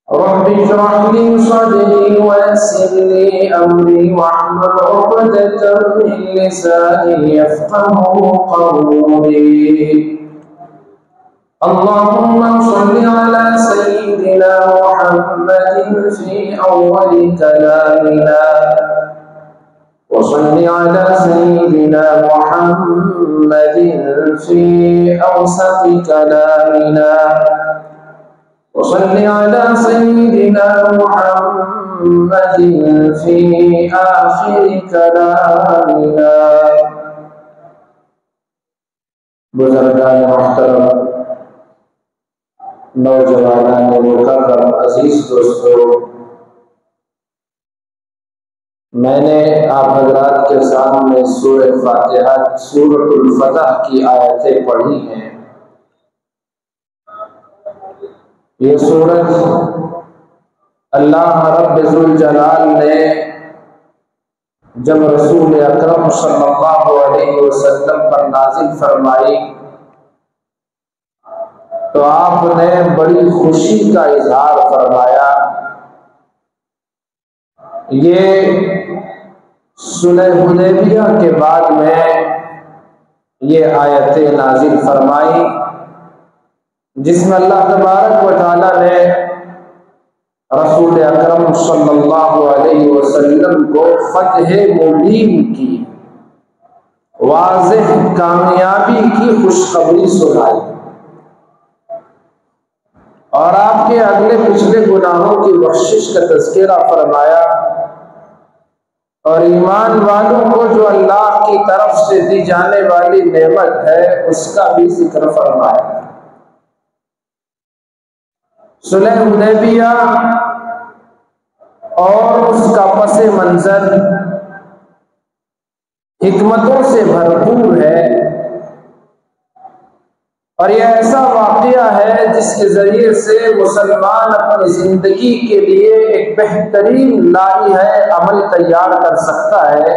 رب اشرح لي صدري ويسر لي أمري واحلل عقدة من لساني يفقهوا قولي. اللهم صل على سيدنا محمد في أول كلامنا، وصل على سيدنا محمد في أوسط كلامنا، وصل على سيدنا محمد في آخر كلامنا. بزرگان محترم، نوجوانان مکرم، عزیز دوستو، میں نے آپ حضرات کے سامنے سورہ فاتحہ سورۃ الفتح کی آیتیں پڑھی ہیں. یہ سورت اللہ رب ذوالجلال نے جب رسول اکرم صلی اللہ علیہ وسلم پر نازل فرمائی تو آپ نے بڑی خوشی کا اظہار فرمایا. یہ صلح حدیبیہ کے بعد میں یہ آیتیں نازل فرمائی جس میں اللہ تبارک و تعالیٰ نے رسول اکرم صلی اللہ علیہ وسلم کو فتح مبین کی واضح کامیابی کی خوشخبری سنائی اور آپ کے اگلے پچھلے گناہوں کی بخشش کا تذکرہ فرمایا اور ایمان والوں کو جو اللہ کی طرف سے دی جانے والی نعمت ہے اس کا بھی ذکر فرمایا. صلح حدیبیہ اور اس کا پس منظر حکمتوں سے بھرپور ہے اور یہ ایسا واقعہ ہے جس کے ذریعے سے مسلمان اپنی زندگی کے لیے ایک بہترین لائحہ عمل تیار کر سکتا ہے.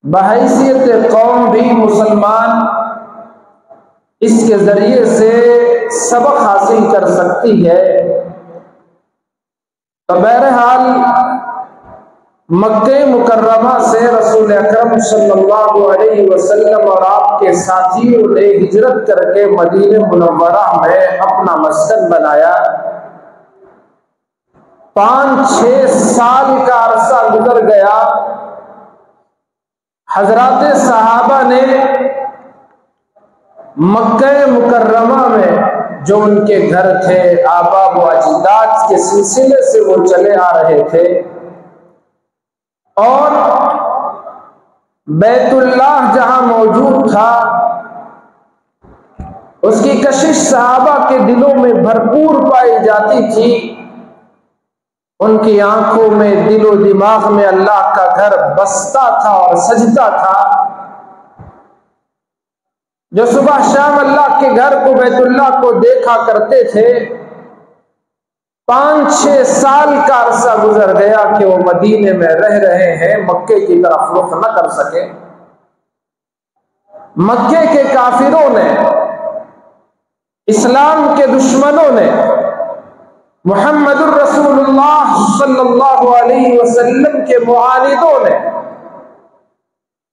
بحیثیت قوم بھی مسلمان اس کے ذریعے سے سبق حاصل کر سکتی ہے. تو بہرحال مکہ مکرمہ سے رسول اکرم صلی اللہ علیہ وسلم اور آپ کے ساتھیوں نے ہجرت کر کے مدینہ منورہ میں اپنا مسکن بنایا. 5-6 سال کا عرصہ گزر گیا. حضرات صحابہ نے مکہ مکرمہ میں جو ان کے گھر تھے آبا و اجداد کے سلسلے سے وہ چلے آ رہے تھے اور بیت اللہ جہاں موجود تھا اس کی کشش صحابہ کے دلوں میں بھرپور پائی جاتی تھی. ان کی آنکھوں میں دل و دماغ میں اللہ کا گھر بستا تھا اور سجتا تھا. جو صبح شام اللہ کے گھر کو بیت اللہ کو دیکھا کرتے تھے 5-6 سال کا عرصہ گزر گیا کہ وہ مدینے میں رہ رہے ہیں، مکے کی طرف رخ نہ کر سکے. مکے کے کافروں نے، اسلام کے دشمنوں نے، محمد الرسول اللہ صلی اللہ علیہ وسلم کے معاندوں نے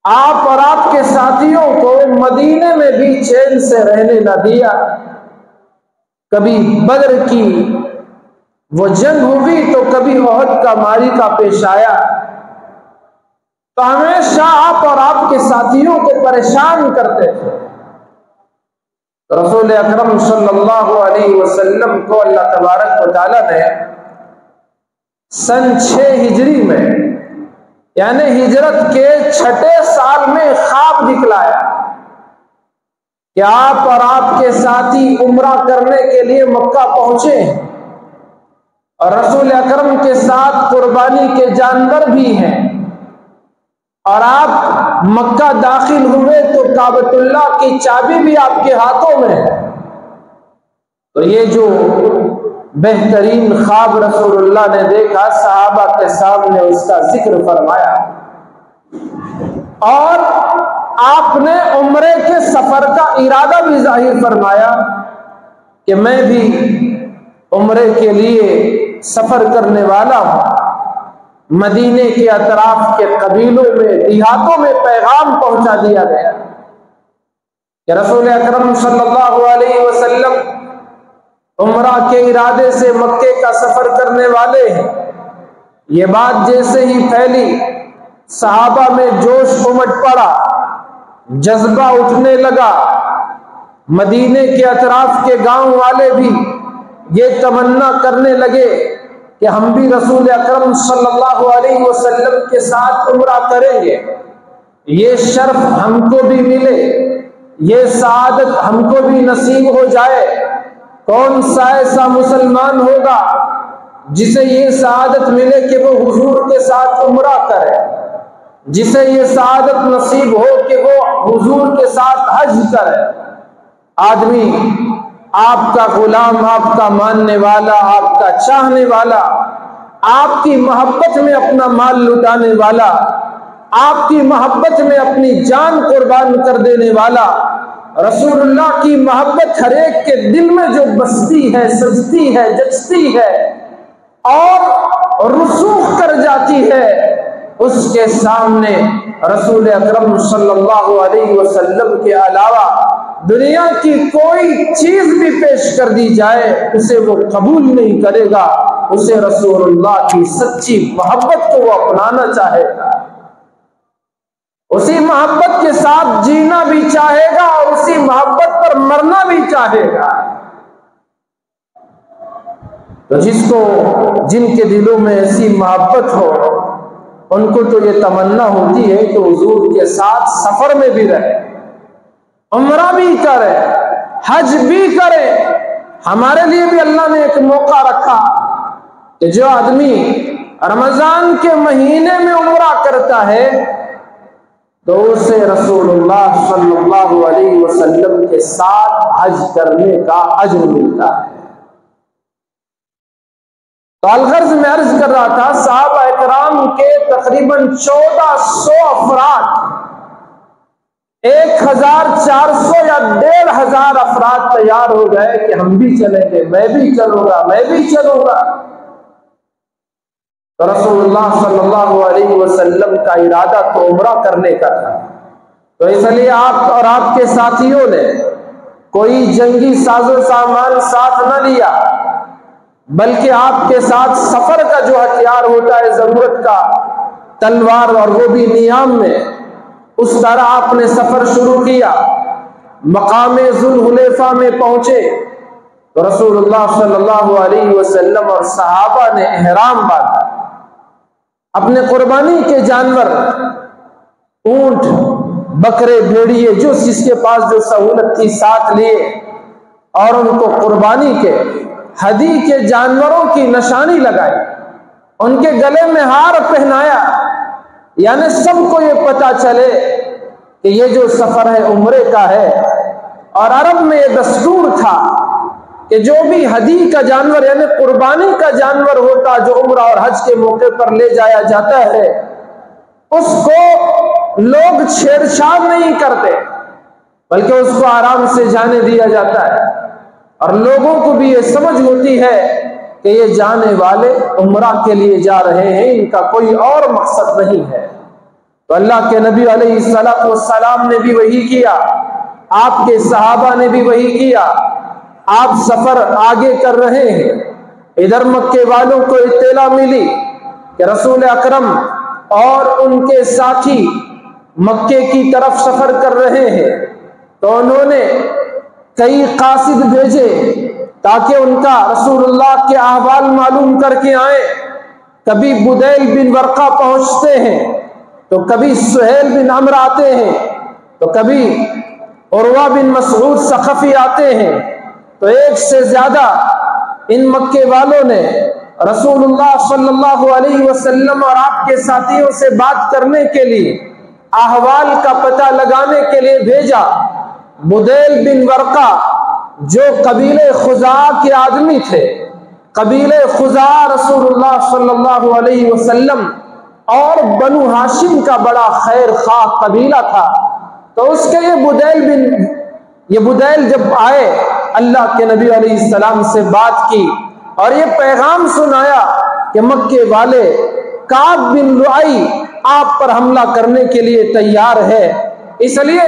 آپ اور آپ کے ساتھیوں کو مدینے میں بھی چین سے رہنے نہ دیا. کبھی بدر کی وہ جنگ ہوئی تو کبھی احد کا معرکہ پیش آیا تو ہمیشہ آپ اور آپ کے ساتھیوں کو پریشان کرتے تھے. رسول اکرم صلی اللہ علیہ وسلم کو اللہ تبارک و تعالیٰ نے سن 6 ہجری میں یعنی ہجرت کے 6 سال میں خواب دکھلایا کہ آپ اور آپ کے ساتھی عمرہ کرنے کے لیے مکہ پہنچے اور رسول اکرم کے ساتھ قربانی کے جانور بھی ہیں اور آپ مکہ داخل ہوئے تو کعبۃ اللہ کی چابی بھی آپ کے ہاتھوں میں ہے. تو یہ جو بہترین خواب رسول اللہ نے دیکھا صحابہ کے سامنے اس کا ذکر فرمایا اور آپ نے عمرے کے سفر کا ارادہ بھی ظاہر فرمایا کہ میں بھی عمرے کے لیے سفر کرنے والا ہوں۔ مدینے کے اطراف کے قبیلوں میں، دیہاتوں میں پیغام پہنچا دیا گیا کہ رسول اکرم صلی اللہ علیہ وسلم عمرہ کے ارادے سے مکے کا سفر کرنے والے ہیں۔ یہ بات جیسے ہی پھیلی، صحابہ میں جوش امٹ پڑا، جذبہ اٹھنے لگا۔ مدینے کے اطراف کے گاؤں والے بھی یہ تمنا کرنے لگے کہ ہم بھی رسول اکرم صلی اللہ علیہ وسلم کے ساتھ عمرہ کریں گے، یہ شرف ہم کو بھی ملے، یہ سعادت ہم کو بھی نصیب ہو جائے۔ کون سا ایسا مسلمان ہوگا جسے یہ سعادت ملے کہ وہ حضور کے ساتھ عمرہ کرے، جسے یہ سعادت نصیب ہو کہ وہ حضور کے ساتھ حج کرے؟ آدمی آپ کا غلام، آپ کا ماننے والا، آپ کا چاہنے والا، آپ کی محبت میں اپنا مال لٹانے والا، آپ کی محبت میں اپنی جان قربان کر دینے والا، رسول اللہ کی محبت ہر ایک کے دل میں جو بستی ہے، سجتی ہے، جچتی ہے اور رسوخ کر جاتی ہے، اس کے سامنے رسول اکرم صلی اللہ علیہ وسلم کے علاوہ دنیا کی کوئی چیز بھی پیش کر دی جائے اسے وہ قبول نہیں کرے گا۔ اسے رسول اللہ کی سچی محبت کو وہ اپنانا چاہے گا، اسی محبت کے ساتھ جینا بھی چاہے گا اور اسی محبت پر مرنا بھی چاہے گا۔ تو جن کے دلوں میں ایسی محبت ہو، ان کو تو یہ تمنا ہوتی ہے کہ حضور کے ساتھ سفر میں بھی رہے، عمرہ بھی کرے، حج بھی کرے۔ ہمارے لیے بھی اللہ نے ایک موقع رکھا کہ جو آدمی رمضان کے مہینے میں عمرہ کرتا ہے تو اسے رسول اللہ صلی اللہ علیہ وسلم کے ساتھ حج کرنے کا اجر ملتا ہے۔ تو الغرض میں عرض کر رہا تھا، صحابہ اکرام کے تقریباً 1400 افراد، 1400 یا 1500 افراد تیار ہو گئے کہ ہم بھی چلیں گے، میں بھی چلوں گا، میں بھی چلوں گا۔ تو رسول اللہ صلی اللہ علیہ وسلم کا ارادہ تو عمرہ کرنے کا تھا، تو اس لیے آپ اور آپ کے ساتھیوں نے کوئی جنگی ساز و سامان ساتھ نہ لیا، بلکہ آپ کے ساتھ سفر کا جو ہتھیار ہوتا ہے ضرورت کا، تلوار، اور وہ بھی نیام میں، اس طرح آپ نے سفر شروع کیا۔ مقام ذوالحلیفہ میں پہنچے تو رسول اللہ صلی اللہ علیہ وسلم اور صحابہ نے احرام باندھا، اپنے قربانی کے جانور، اونٹ، بکرے، بھیڑیے، جو جس کے پاس جو سہولت تھی ساتھ لیے، اور ان کو قربانی کے ہدی کے جانوروں کی نشانی لگائی، ان کے گلے میں ہار پہنایا، یعنی سب کو یہ پتا چلے کہ یہ جو سفر ہے عمرے کا ہے۔ اور عرب میں یہ دستور تھا کہ جو بھی ہدی کا جانور یعنی قربانی کا جانور ہوتا جو عمرہ اور حج کے موقع پر لے جایا جاتا ہے، اس کو لوگ چھیڑ چھاڑ نہیں کرتے، بلکہ اس کو آرام سے جانے دیا جاتا ہے، اور لوگوں کو بھی یہ سمجھ ہوتی ہے کہ یہ جانے والے عمرہ کے لیے جا رہے ہیں، ان کا کوئی اور مقصد نہیں ہے۔ تو اللہ کے نبی علیہ السلام نے بھی وہی کیا، آپ کے صحابہ نے بھی وہی کیا۔ آپ سفر آگے کر رہے ہیں، ادھر مکے والوں کو اطلاع ملی کہ رسول اکرم اور ان کے ساتھی مکے کی طرف سفر کر رہے ہیں، تو انہوں نے کئی قاصد بھیجے تاکہ ان کا رسول اللہ کے احوال معلوم کر کے آئیں۔ کبھی بدیل بن ورقہ پہنچتے ہیں، تو کبھی سہیل بن عمرو آتے ہیں، تو کبھی عروہ بن مسعود ثقفی آتے ہیں۔ تو ایک سے زیادہ ان مکے والوں نے رسول اللہ صلی اللہ علیہ وسلم اور آپ کے ساتھیوں سے بات کرنے کے لیے، احوال کا پتہ لگانے کے لیے بھیجا۔ بدیل بن ورقہ جو قبیلہ خزاعہ کے آدمی تھے، قبیلہ خزاعہ رسول اللہ صلی اللہ علیہ وسلم اور بنو ہاشم کا بڑا خیر خواہ قبیلہ تھا، تو اس کے یہ بدیل جب آئے اللہ کے نبی علیہ السلام سے بات کی اور یہ پیغام سنایا کہ مکے والے کعب بن لؤی آپ پر حملہ کرنے کے لیے تیار ہے، اس لیے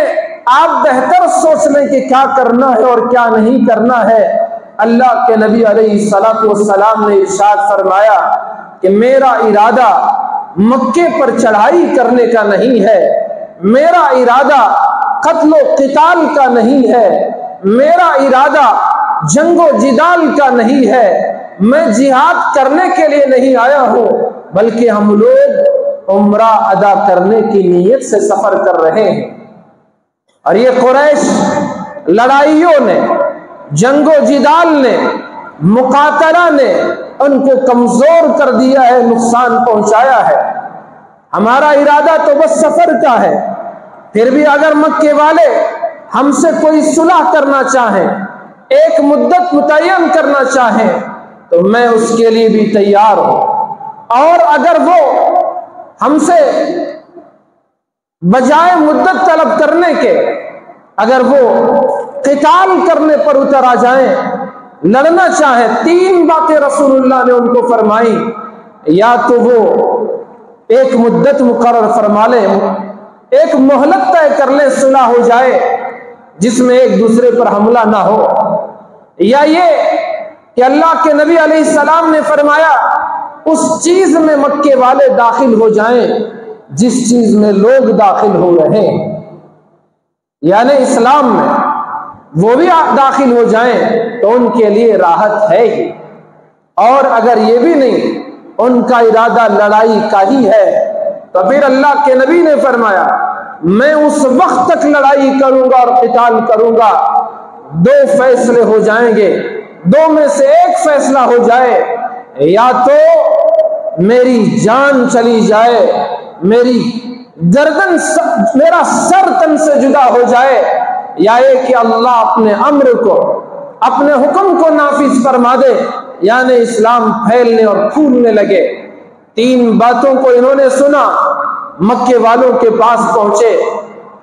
آپ بہتر سوچ لیں کہ کیا کرنا ہے اور کیا نہیں کرنا ہے۔ اللہ کے نبی علیہ السلام نے ارشاد فرمایا کہ میرا ارادہ مکے پر چڑھائی کرنے کا نہیں ہے، میرا ارادہ قتل و قتال کا نہیں ہے، میرا ارادہ جنگ و جدال کا نہیں ہے، میں جہاد کرنے کے لیے نہیں آیا ہوں، بلکہ ہم لوگ عمرہ ادا کرنے کی نیت سے سفر کر رہے ہیں۔ اور یہ قریش لڑائیوں نے، جنگ و جدال نے، مقاتلہ نے ان کو کمزور کر دیا ہے، نقصان پہنچایا ہے۔ ہمارا ارادہ تو بس سفر کا ہے، پھر بھی اگر مکے والے ہم سے کوئی صلح کرنا چاہیں، ایک مدت متعین کرنا چاہیں تو میں اس کے لیے بھی تیار ہوں، اور اگر وہ ہم سے بجائے مدت طلب کرنے کے اگر وہ قتال کرنے پر اتر آ جائیں، لڑنا چاہیں، تین باتیں رسول اللہ نے ان کو فرمائی، یا تو وہ ایک مدت مقرر فرما لیں، ایک مہلت طے کر لیں، صلح ہو جائے جس میں ایک دوسرے پر حملہ نہ ہو، یا یہ کہ اللہ کے نبی علیہ السلام نے فرمایا اس چیز میں مکے والے داخل ہو جائیں جس چیز میں لوگ داخل ہو رہے ہیں، یعنی اسلام میں وہ بھی داخل ہو جائیں تو ان کے لیے راحت ہے ہی، اور اگر یہ بھی نہیں، ان کا ارادہ لڑائی کا ہی ہے، تو پھر اللہ کے نبی نے فرمایا میں اس وقت تک لڑائی کروں گا اور قتال کروں گا، دو فیصلے ہو جائیں گے، دو میں سے ایک فیصلہ ہو جائے، یا تو میری جان چلی جائے، میری گردن، میرا سر تن سے جدا ہو جائے، یا یہ کہ اللہ اپنے امر کو، اپنے حکم کو نافذ فرما دے، یعنی اسلام پھیلنے اور پھولنے لگے۔ تین باتوں کو انہوں نے سنا، مکے والوں کے پاس پہنچے،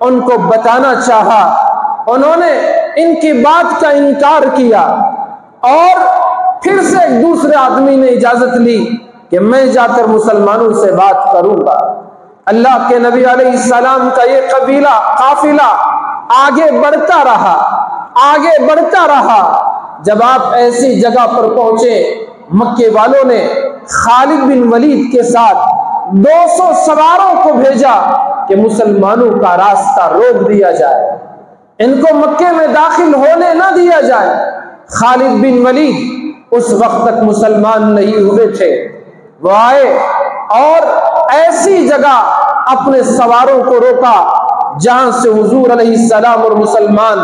ان کو بتانا چاہا، انہوں نے ان کی بات کا انکار کیا، اور پھر سے ایک دوسرے آدمی نے اجازت لی کہ میں جا کر مسلمانوں سے بات کروں گا۔ اللہ کے نبی علیہ السلام کا یہ قافلہ آگے بڑھتا رہا، آگے بڑھتا رہا۔ جب آپ ایسی جگہ پر پہنچے، مکے والوں نے خالد بن ولید کے ساتھ 200 سواروں کو بھیجا کہ مسلمانوں کا راستہ روک دیا جائے، ان کو مکے میں داخل ہونے نہ دیا جائے۔ خالد بن ولید اس وقت تک مسلمان نہیں ہوئے تھے، وہ آئے اور ایسی جگہ اپنے سواروں کو روکا جہاں سے حضور علیہ السلام اور مسلمان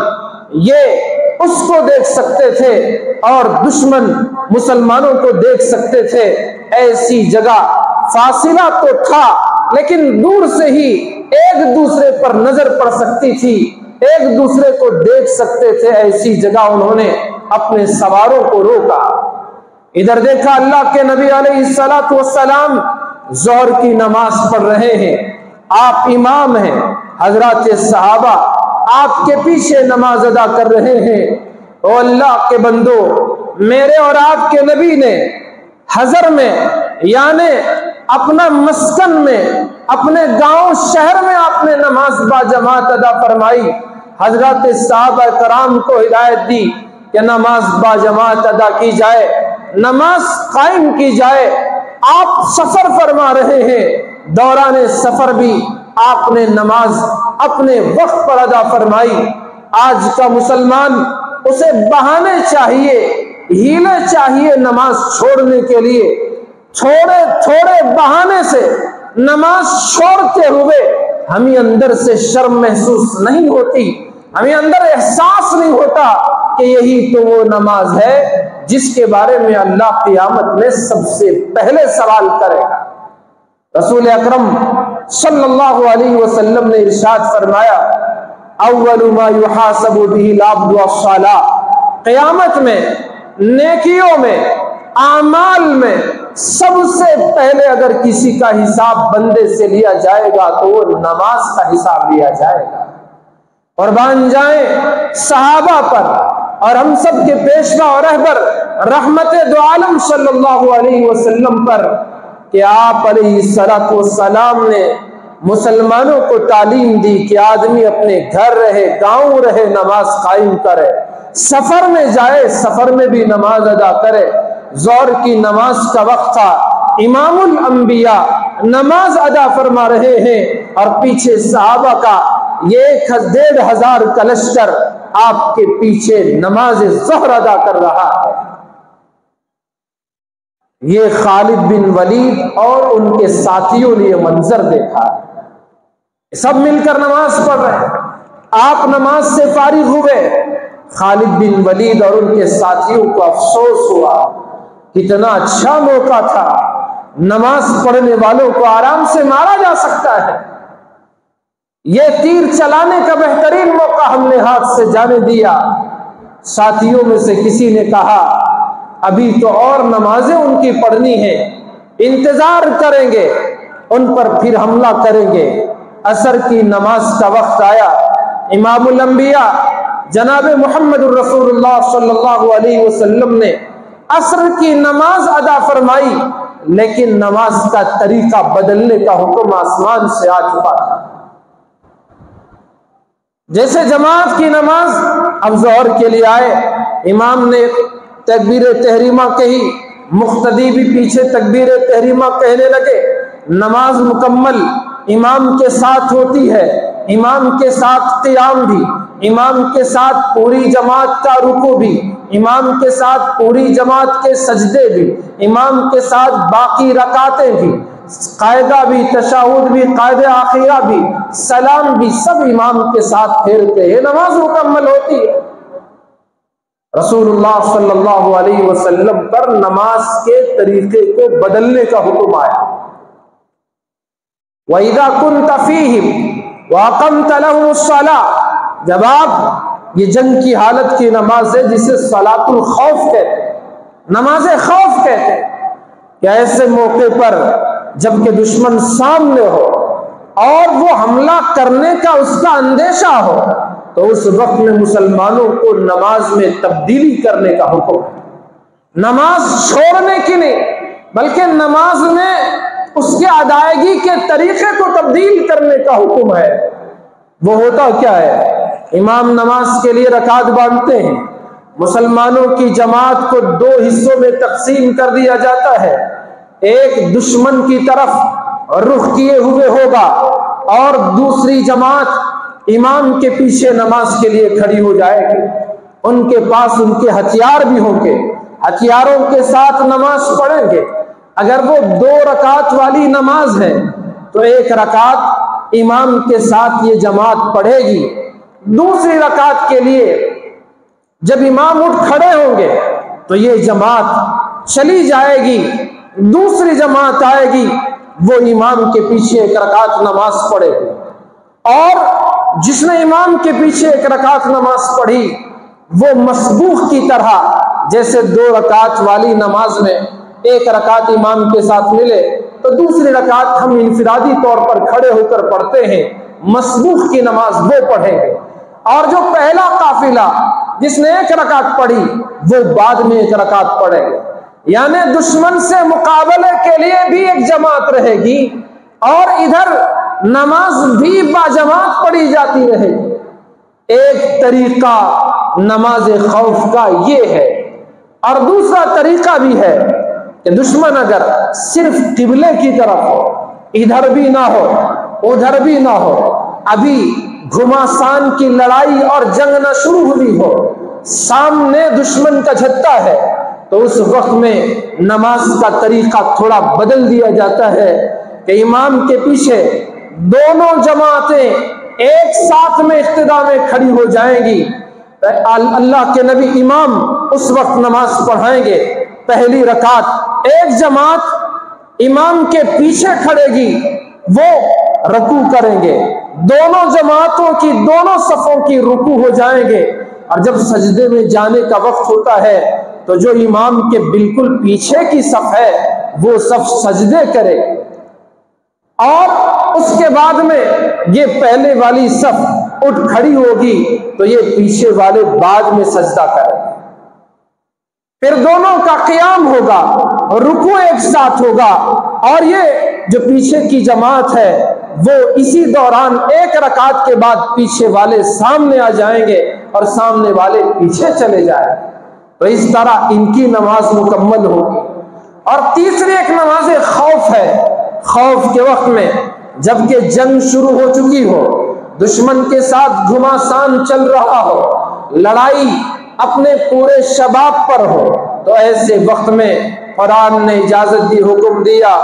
یہ اس کو دیکھ سکتے تھے اور دشمن مسلمانوں کو دیکھ سکتے تھے۔ ایسی جگہ فاصلہ تو تھا لیکن دور سے ہی ایک دوسرے پر نظر پڑ سکتی تھی، ایک دوسرے کو دیکھ سکتے تھے، ایسی جگہ انہوں نے اپنے سواروں کو روکا۔ ادھر دیکھا اللہ کے نبی علیہ السلام ظہر کی نماز پڑھ رہے ہیں، آپ امام ہیں، حضرات صحابہ آپ کے پیچھے نماز ادا کر رہے ہیں۔ او اللہ کے بندو، میرے اور آپ کے نبی نے حضر میں، یعنی اپنا مسکن میں، اپنے گاؤں شہر میں آپ نے نماز با جماعت ادا فرمائی، حضرات صحابہ کرام کو ہدایت دی کہ نماز با جماعت ادا کی جائے، نماز قائم کی جائے۔ آپ سفر فرما رہے ہیں، دوران سفر بھی آپ نے نماز اپنے وقت پر ادا فرمائی۔ آج کا مسلمان اسے بہانے چاہیے، ہیلے چاہیے نماز چھوڑنے کے لیے، تھوڑے بہانے سے نماز چھوڑتے ہوئے ہمیں اندر سے شرم محسوس نہیں ہوتی، ہمیں اندر احساس نہیں ہوتا کہ یہی تو وہ نماز ہے جس کے بارے میں اللہ قیامت میں سب سے پہلے سوال کرے گا۔ رسول اکرم صلی اللہ علیہ وسلم نے ارشاد فرمایا اول ما یحاسب به العبد الصلاۃ، قیامت میں نیکیوں میں، اعمال میں سب سے پہلے اگر کسی کا حساب بندے سے لیا جائے گا تو وہ نماز کا حساب لیا جائے گا۔ قربان جائیں صحابہ پر، اور ہم سب کے پیشوا اور رہبر رحمت دو عالم صلی اللہ علیہ وسلم پر کہ آپ علیہ الصلوۃ والسلام نے مسلمانوں کو تعلیم دی کہ آدمی اپنے گھر رہے، گاؤں رہے، نماز قائم کرے، سفر میں جائے سفر میں بھی نماز ادا کرے۔ ظہر کی نماز کا وقت تھا، امام الانبیاء نماز ادا فرما رہے ہیں اور پیچھے صحابہ کا یہ 1500 کا لشکر آپ کے پیچھے نماز ظہر ادا کر رہا ہے۔ یہ خالد بن ولید اور ان کے ساتھیوں نے یہ منظر دیکھا، سب مل کر نماز پڑھ رہے ہیں، آپ نماز سے فارغ ہوئے، خالد بن ولید اور ان کے ساتھیوں کو افسوس ہوا، کتنا اچھا موقع تھا، نماز پڑھنے والوں کو آرام سے مارا جا سکتا ہے، یہ تیر چلانے کا بہترین موقع ہم نے ہاتھ سے جانے دیا۔ ساتھیوں میں سے کسی نے کہا ابھی تو اور نمازیں ان کی پڑھنی ہیں، انتظار کریں گے، ان پر پھر حملہ کریں گے۔ عصر کی نماز کا وقت آیا، امام الانبیاء جناب محمد الرسول اللہ صلی اللہ علیہ وسلم نے عصر کی نماز ادا فرمائی، لیکن نماز کا طریقہ بدلنے کا حکم آسمان سے آ چکا تھا۔ جیسے جماعت کی نماز اب ظہر کے لیے آئے، امام نے تکبیر تحریمہ کہی، مقتدی بھی پیچھے تکبیر تحریمہ کہنے لگے، نماز مکمل امام کے ساتھ ہوتی ہے، امام کے ساتھ قیام بھی، امام کے ساتھ پوری جماعت کا رکوع بھی، امام کے ساتھ پوری جماعت کے سجدے بھی، امام کے ساتھ باقی رکعتیں بھی، قاعدہ بھی، تشہد بھی، قاعدہ آخرہ بھی، سلام بھی، سب امام کے ساتھ پھیرتے ہیں، نماز مکمل ہوتی ہے۔ رسول اللہ صلی اللہ علیہ وسلم پر نماز کے طریقے کو بدلنے کا حکم آیا۔ وَإِذَا كُنْتَ فِيهِمْ وَأَقَمْتَ لَهُمُ الصَّلَاةَ، جب آپ، یہ جنگ کی حالت کی نماز ہے جسے صلاۃ الخوف کہتے ہیں، نماز خوف کہتے ہیں، کہ ایسے موقع پر جب کہ دشمن سامنے ہو اور وہ حملہ کرنے کا اس کا اندیشہ ہو، تو اس وقت میں مسلمانوں کو نماز میں تبدیلی کرنے کا حکم ہے، نماز چھوڑنے کی نہیں، بلکہ نماز میں اس کے ادائیگی کے طریقے کو تبدیل کرنے کا حکم ہے۔ وہ ہوتا کیا ہے؟ امام نماز کے لیے رکعت باندھتے ہیں، مسلمانوں کی جماعت کو 2 حصوں میں تقسیم کر دیا جاتا ہے، ایک دشمن کی طرف رخ کیے ہوئے ہوگا اور دوسری جماعت امام کے پیچھے نماز کے لیے کھڑی ہو جائے گی، ان کے پاس ان کے ہتھیار بھی ہوں گے، ہتھیاروں کے ساتھ نماز پڑھیں گے۔ اگر وہ 2 رکعت والی نماز ہے تو 1 رکعت امام کے ساتھ یہ جماعت پڑھے گی، دوسری رکعت کے لیے جب امام اٹھ کھڑے ہوں گے تو یہ جماعت چلی جائے گی، دوسری جماعت آئے گی، وہ امام کے پیچھے 1 رکعت نماز پڑھے گی، اور جس نے امام کے پیچھے 1 رکعت نماز پڑھی وہ مسبوق کی طرح، جیسے 2 رکعت والی نماز میں 1 رکعت امام کے ساتھ ملے تو دوسری رکعت ہم انفرادی طور پر کھڑے ہو کر پڑھتے ہیں، مسبوق کی نماز وہ پڑھیں گے، اور جو پہلا قافلہ جس نے 1 رکعت پڑھی وہ بعد میں 1 رکعت پڑھے گا، یعنی دشمن سے مقابلے کے لیے بھی ایک جماعت رہے گی اور ادھر نماز بھی باجماعت پڑھی جاتی رہے گی۔ ایک طریقہ نماز خوف کا یہ ہے، اور دوسرا طریقہ بھی ہے کہ دشمن اگر صرف قبلے کی طرف ہو، ادھر بھی نہ ہو ادھر بھی نہ ہو، ابھی گھماسان کی لڑائی اور جنگ نہ شروع ہوئی ہو، سامنے دشمن کا جھٹا ہے، تو اس وقت میں نماز کا طریقہ تھوڑا بدل دیا جاتا ہے کہ امام کے پیچھے دونوں جماعتیں ایک ساتھ میں اقتدا میں کھڑی ہو جائیں گی۔ اللہ کے نبی امام اس وقت نماز پڑھائیں گے، پہلی رکعت ایک جماعت امام کے پیچھے کھڑے گی، وہ رکوع کریں گے، دونوں جماعتوں کی دونوں صفوں کی رکوع ہو جائیں گے، اور جب سجدے میں جانے کا وقت ہوتا ہے تو جو امام کے بالکل پیچھے کی صف ہے وہ صف سجدے کرے، اور اس کے بعد میں یہ پہلے والی صف اٹھ کھڑی ہوگی تو یہ پیچھے والے بعد میں سجدہ کریں گے، پھر دونوں کا قیام ہوگا، رکوع ایک ساتھ ہوگا، اور یہ جو پیچھے کی جماعت ہے وہ اسی دوران ایک رکعت کے بعد پیچھے والے سامنے آ جائیں گے اور سامنے والے پیچھے چلے جائیں گے، تو اس طرح ان کی نماز مکمل ہوگی۔ اور تیسری ایک نماز خوف ہے، خوف کے وقت میں جبکہ جنگ شروع ہو چکی ہو، دشمن کے ساتھ گھماسان چل رہا ہو، لڑائی اپنے پورے شباب پر ہو، تو ایسے وقت میں قرآن نے اجازت دی، حکم دیا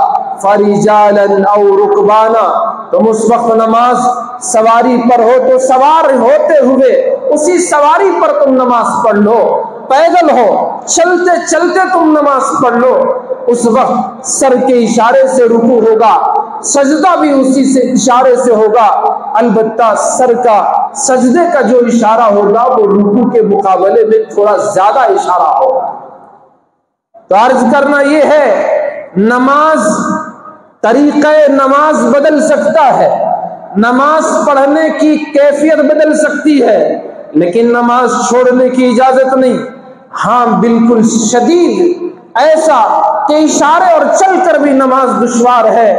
فَرِجَالًا أَوْ رُكْبَانًا، تم اس وقت نماز سواری پر ہو تو سوار ہوتے ہوئے اسی سواری پر تم نماز پڑھ لو، پیدل ہو چلتے چلتے تم نماز پڑھ لو، اس وقت سر کے اشارے سے رکوع ہوگا، سجدہ بھی اسی سے اشارے سے ہوگا، البتہ سر کا سجدے کا جو اشارہ ہوگا وہ رکوع کے مقابلے میں تھوڑا زیادہ اشارہ ہوگا۔ تو عرض کرنا یہ ہے، نماز، طریقہ نماز بدل سکتا ہے، نماز پڑھنے کی کیفیت بدل سکتی ہے، لیکن نماز چھوڑنے کی اجازت نہیں۔ ہاں بالکل شدید ایسا کہ اشارے اور چل کر بھی نماز دشوار ہے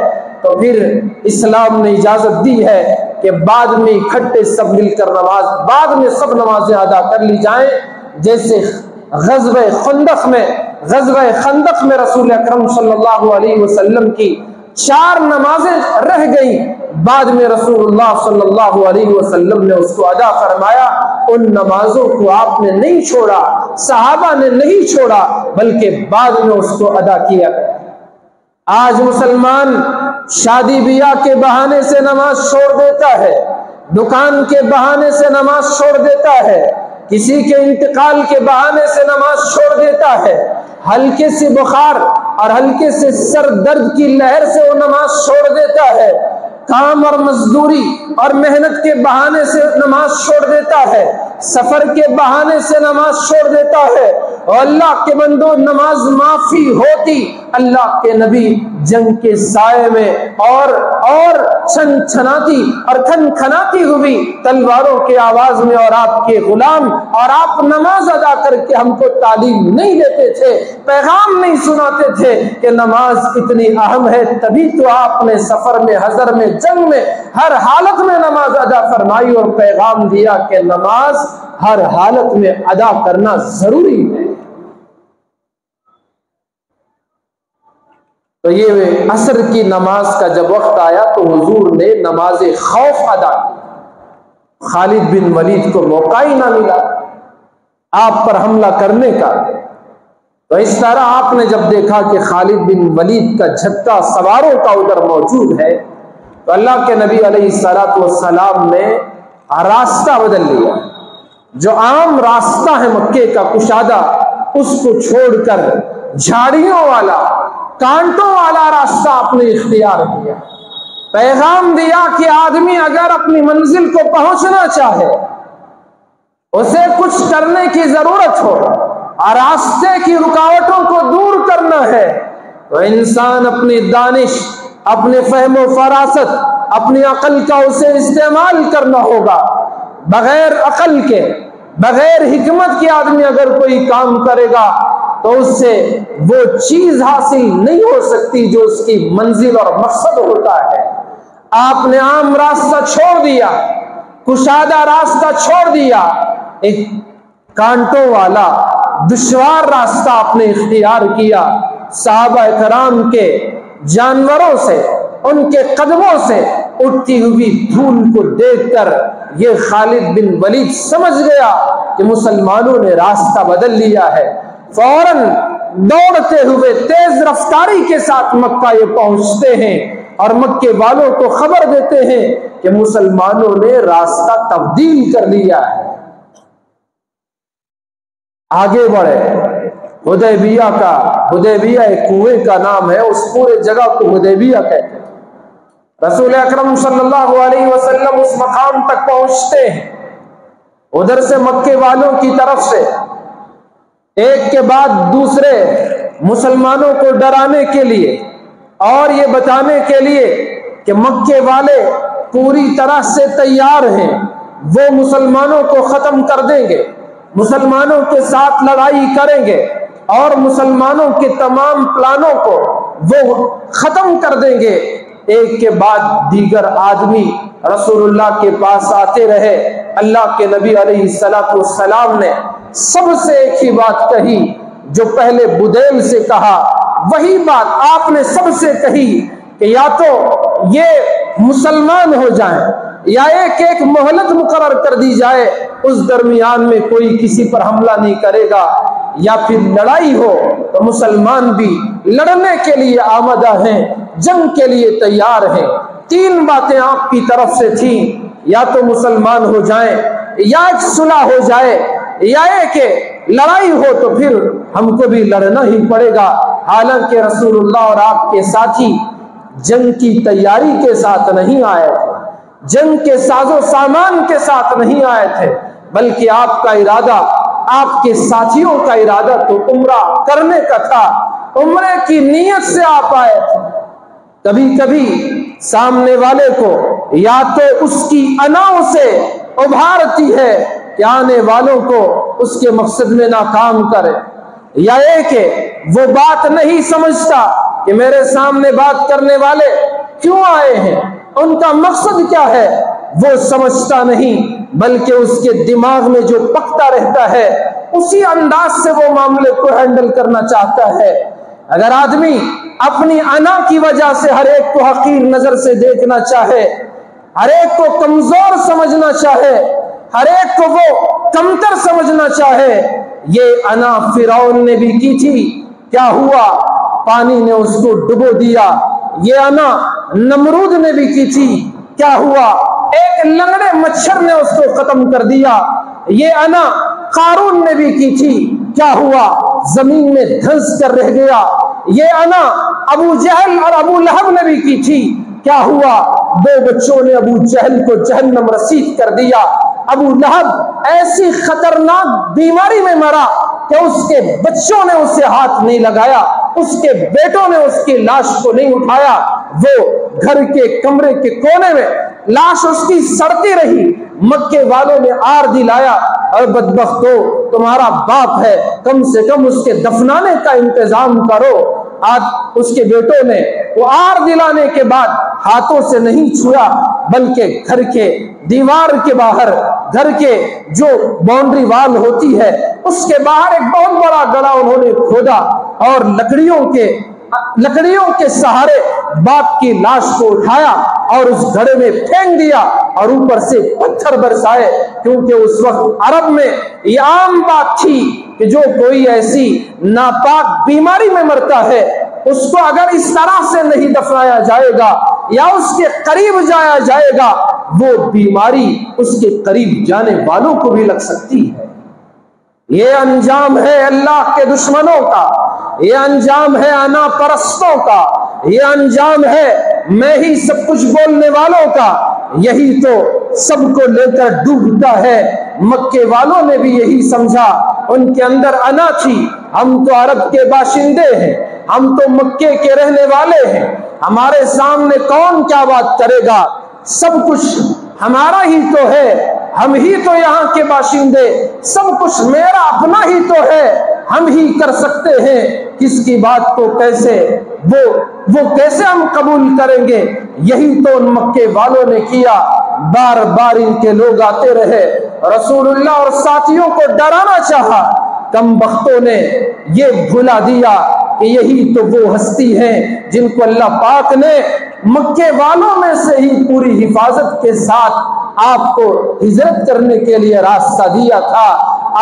تو پھر اسلام نے اجازت دی ہے کہ بعد میں اکٹھے سب مل کر نماز، بعد میں سب نمازیں ادا کر لی جائیں، جیسے غزوہ خندق میں رسول اکرم صلی اللہ علیہ وسلم کی 4 نمازیں رہ گئیں، بعد میں رسول اللہ صلی اللہ علیہ وسلم نے اس کو ادا فرمایا۔ ان نمازوں کو آپ نے نہیں چھوڑا، صحابہ نے نہیں چھوڑا، بلکہ بعد میں اس کو ادا کیا۔ آج مسلمان شادی بیاہ کے بہانے سے نماز چھوڑ دیتا ہے، دکان کے بہانے سے نماز چھوڑ دیتا ہے، کسی کے انتقال کے بہانے سے نماز چھوڑ دیتا ہے، ہلکے سے بخار اور ہلکے سے سر درد کی لہر سے وہ نماز چھوڑ دیتا ہے، کام اور مزدوری اور محنت کے بہانے سے نماز چھوڑ دیتا ہے، سفر کے بہانے سے نماز چھوڑ دیتا ہے۔ اور اللہ کے بندو، نماز معافی ہوتی، اللہ کے نبی جنگ کے سائے میں اور چھن چھناتی اور کھن کھناتی ہوئی تلواروں کے آواز میں، اور آپ کے غلام اور آپ نماز ادا کر کے ہم کو تعلیم نہیں دیتے تھے، پیغام نہیں سناتے تھے کہ نماز اتنی اہم ہے، تبھی تو آپ نے سفر میں، حضر میں، جنگ میں ہر حالت میں نماز ادا فرمائی اور پیغام دیا کہ نماز ہر حالت میں ادا کرنا ضروری ہے۔ تو یہ عصر کی نماز کا جب وقت آیا تو حضور نے نماز خوف ادا کی، خالد بن ولید کو موقع ہی نہ ملا آپ پر حملہ کرنے کا۔ تو اس طرح آپ نے جب دیکھا کہ خالد بن ولید کا جھٹکا سواروں کا ادھر موجود ہے تو اللہ کے نبی علیہ الصلوۃ والسلام نے راستہ بدل لیا، جو عام راستہ ہے مکے کا کشادہ، اس کو چھوڑ کر جھاڑیوں والا، کانٹوں والا راستہ آپ نے اختیار کیا۔ پیغام دیا کہ آدمی اگر اپنی منزل کو پہنچنا چاہے، اسے کچھ کرنے کی ضرورت ہو اور راستے کی رکاوٹوں کو دور کرنا ہے تو انسان اپنی دانش، اپنے فہم و فراست، اپنی عقل کا اسے استعمال کرنا ہوگا۔ بغیر عقل کے، بغیر حکمت کے آدمی اگر کوئی کام کرے گا تو اس سے وہ چیز حاصل نہیں ہو سکتی جو اس کی منزل اور مقصد ہوتا ہے۔ آپ نے عام راستہ چھوڑ دیا، کشادہ راستہ چھوڑ دیا، ایک کانٹوں والا دشوار راستہ آپ نے اختیار کیا۔ صحابہ کرام کے جانوروں سے، ان کے قدموں سے اٹھتی ہوئی دھول کو دیکھ کر یہ خالد بن ولید سمجھ گیا کہ مسلمانوں نے راستہ بدل لیا ہے۔ فوراً دوڑتے ہوئے تیز رفتاری کے ساتھ مکہ یہ پہنچتے ہیں اور مکے والوں کو خبر دیتے ہیں کہ مسلمانوں نے راستہ تبدیل کر لیا ہے۔ آگے بڑھے، حدیبیہ ایک کنویں کا نام ہے، اس پورے جگہ کو حدیبیہ کہتے ہیں۔ رسول اکرم صلی اللہ علیہ وسلم اس مقام تک پہنچتے ہیں، ادھر سے مکے والوں کی طرف سے ایک کے بعد دوسرے مسلمانوں کو ڈرانے کے لیے اور یہ بتانے کے لیے کہ مکے والے پوری طرح سے تیار ہیں، وہ مسلمانوں کو ختم کر دیں گے، مسلمانوں کے ساتھ لڑائی کریں گے اور مسلمانوں کے تمام پلانوں کو وہ ختم کر دیں گے۔ ایک کے بعد دیگر آدمی رسول اللہ کے پاس آتے رہے۔ اللہ کے نبی علیہ السلام نے سب سے ایک ہی بات کہی جو پہلے بدیل سے کہا، وہی بات آپ نے سب سے کہی کہ یا تو یہ مسلمان ہو جائیں یا ایک ایک مہلت مقرر کر دی جائے، اس درمیان میں کوئی کسی پر حملہ نہیں کرے گا، یا پھر لڑائی ہو تو مسلمان بھی لڑنے کے لیے آمادہ ہیں، جنگ کے لیے تیار ہیں۔ تین باتیں آپ کی طرف سے تھیں، یا تو مسلمان ہو جائیں، یا ایک صلح ہو جائے، یا ایک لڑائی ہو تو پھر ہم کو بھی لڑنا ہی پڑے گا۔ حالانکہ رسول اللہ اور آپ کے ساتھی جنگ کی تیاری کے ساتھ نہیں آئے تھے، جنگ کے ساز و سامان کے ساتھ نہیں آئے تھے، بلکہ آپ کا ارادہ، آپ کے ساتھیوں کا ارادہ تو عمرہ کرنے کا تھا، عمرے کی نیت سے آپ آئے تھے۔ کبھی کبھی سامنے والے کو یا تو اس کی انا سے ابھارتی ہے کہ آنے والوں کو اس کے مقصد میں ناکام کرے، یا ایک وہ بات نہیں سمجھتا کہ میرے سامنے بات کرنے والے کیوں آئے ہیں، ان کا مقصد کیا ہے، وہ سمجھتا نہیں، بلکہ اس کے دماغ میں جو پکتا رہتا ہے اسی انداز سے وہ معاملے کو ہینڈل کرنا چاہتا ہے۔ اگر آدمی اپنی انا کی وجہ سے ہر ایک کو حقیر نظر سے دیکھنا چاہے، ہر ایک کو کمزور سمجھنا چاہے، ہر ایک کو وہ کمتر سمجھنا چاہے، یہ انا فرعون نے بھی کی تھی، کیا ہوا؟ پانی نے اس کو ڈبو دیا۔ یہ انا نمرود نے بھی کی تھی، کیا ہوا؟ ایک لنگڑے مچھر نے اس کو ختم کر دیا۔ یہ انا قارون نے بھی کی تھی، کیا ہوا؟ زمین میں دھنس کر رہ گیا۔ یہ انا ابو جہل اور ابو لہب نے بھی کی تھی، کیا ہوا؟ دو بچوں نے ابو جہل کو جہنم رسید کر دیا۔ ابو لہب ایسی خطرناک بیماری میں مرا کہ اس کے بچوں نے اسے ہاتھ نہیں لگایا، اس کے بیٹوں نے اس کی لاش کو نہیں اٹھایا، وہ گھر کے کمرے کے کونے میں لاش اس کی سڑتی رہی۔ مکے والوں نے آر دلایا، اور بدبختو تمہارا باپ ہے، کم سے کم اس کے دفنانے کا انتظام کرو۔ آج اس کے بیٹوں نے وہ آر دلانے کے بعد ہاتھوں سے نہیں چھویا، بلکہ گھر کے دیوار کے باہر، گھر کے جو باؤنڈری وال ہوتی ہے اس کے باہر ایک بہت بڑا گڑھا انہوں نے کھودا، اور لکڑیوں کے سہارے باپ کی لاش کو اٹھایا اور اس گھڑے میں پھینک دیا، اور اوپر سے پتھر برسائے، کیونکہ اس وقت عرب میں یہ عام بات تھی کہ جو کوئی ایسی ناپاک بیماری میں مرتا ہے اس کو اگر اس طرح سے نہیں دفنایا جائے گا یا اس کے قریب جایا جائے گا، وہ بیماری اس کے قریب جانے والوں کو بھی لگ سکتی ہے۔ یہ انجام ہے اللہ کے دشمنوں کا، یہ انجام ہے انا پرستوں کا، یہ انجام ہے میں ہی سب کچھ بولنے والوں کا۔ یہی تو سب کو لے کر ڈوبتا ہے۔ مکے والوں نے بھی یہی سمجھا، ان کے اندر انا تھی، ہم تو عرب کے باشندے ہیں، ہم تو مکے کے رہنے والے ہیں، ہمارے سامنے کون کیا بات کرے گا، سب کچھ ہمارا ہی تو ہے، ہم ہی تو یہاں کے باشندے، سب کچھ میرا اپنا ہی تو ہے، ہم ہی کر سکتے ہیں، کس کی بات کو کیسے وہ کیسے ہم قبول کریں گے۔ یہی تو ان مکے والوں نے کیا۔ بار بار ان کے لوگ آتے رہے، رسول اللہ اور ساتھیوں کو ڈرانا چاہا، کم بختوں نے یہ بھلا دیا کہ یہی تو وہ ہستی ہیں جن کو اللہ پاک نے مکے والوں میں سے ہی پوری حفاظت کے ساتھ آپ کو ہجرت کرنے کے لیے راستہ دیا تھا۔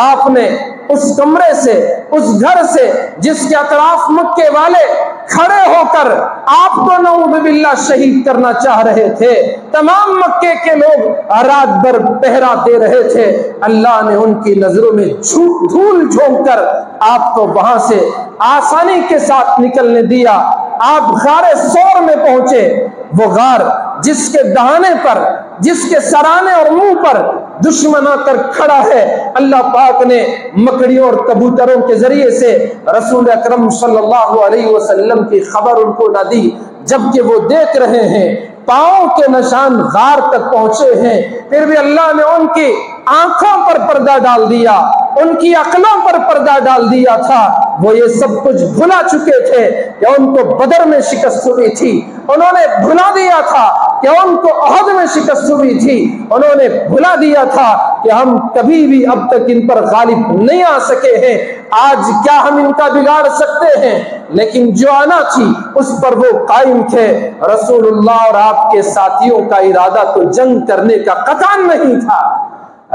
آپ نے اس کمرے سے، اس گھر سے جس کے اطراف مکے والے کھڑے ہو کر آپ کو نعوذ باللہ شہید کرنا چاہ رہے تھے، تمام مکے کے لوگ رات بھر پہرا دے رہے تھے، اللہ نے ان کی نظروں میں دھول جھونک کر آپ کو وہاں سے آسانی کے ساتھ نکلنے دیا۔ آپ غار سور میں پہنچے، وہ غار جس کے دہانے پر، جس کے سرانے اور منہ پر دشمن آ کر کھڑا ہے، اللہ پاک نے مکڑیوں اور کبوتروں کے ذریعے سے رسول اکرم صلی اللہ علیہ وسلم کی خبر ان کو نہ دی، جبکہ وہ دیکھ رہے ہیں پاؤں کے نشان غار تک پہنچے ہیں، پھر بھی اللہ نے ان کی آنکھوں پر پردہ ڈال دیا، ان کی عقلوں پر پردہ ڈال دیا تھا۔ وہ یہ سب کچھ بھلا چکے تھے کہ ان کو بدر میں شکست ہوئی تھی، انہوں نے بھلا دیا تھا کہ ان کو احد میں شکست ہوئی تھی، انہوں نے بھلا دیا تھا کہ ہم کبھی بھی اب تک ان پر غالب نہیں آ سکے ہیں، آج کیا ہم ان کا بگاڑ سکتے ہیں؟ لیکن جو آنا تھی اس پر وہ قائم تھے۔ رسول اللہ اور آپ کے ساتھیوں کا ارادہ تو جنگ کرنے کا قطعاً نہیں تھا۔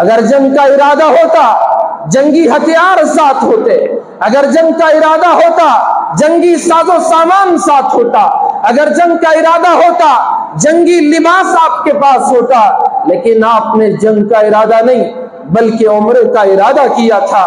اگر جنگ کا ارادہ ہوتا جنگی ہتھیار ساتھ ہوتے، اگر جنگ کا ارادہ ہوتا جنگی ساز و سامان ساتھ ہوتا، اگر جنگ کا ارادہ ہوتا جنگی لباس آپ کے پاس ہوتا، لیکن آپ نے جنگ کا ارادہ نہیں بلکہ عمرے کا ارادہ کیا تھا۔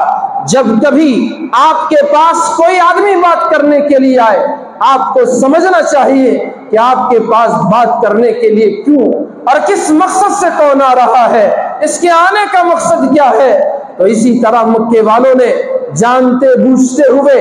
جب کبھی آپ کے پاس کوئی آدمی بات کرنے کے لیے آئے، آپ کو سمجھنا چاہیے کہ آپ کے پاس بات کرنے کے لیے کیوں اور کس مقصد سے کون آ رہا ہے، اس کے آنے کا مقصد کیا ہے۔ تو اسی طرح مکے والوں نے جانتے بوجھتے ہوئے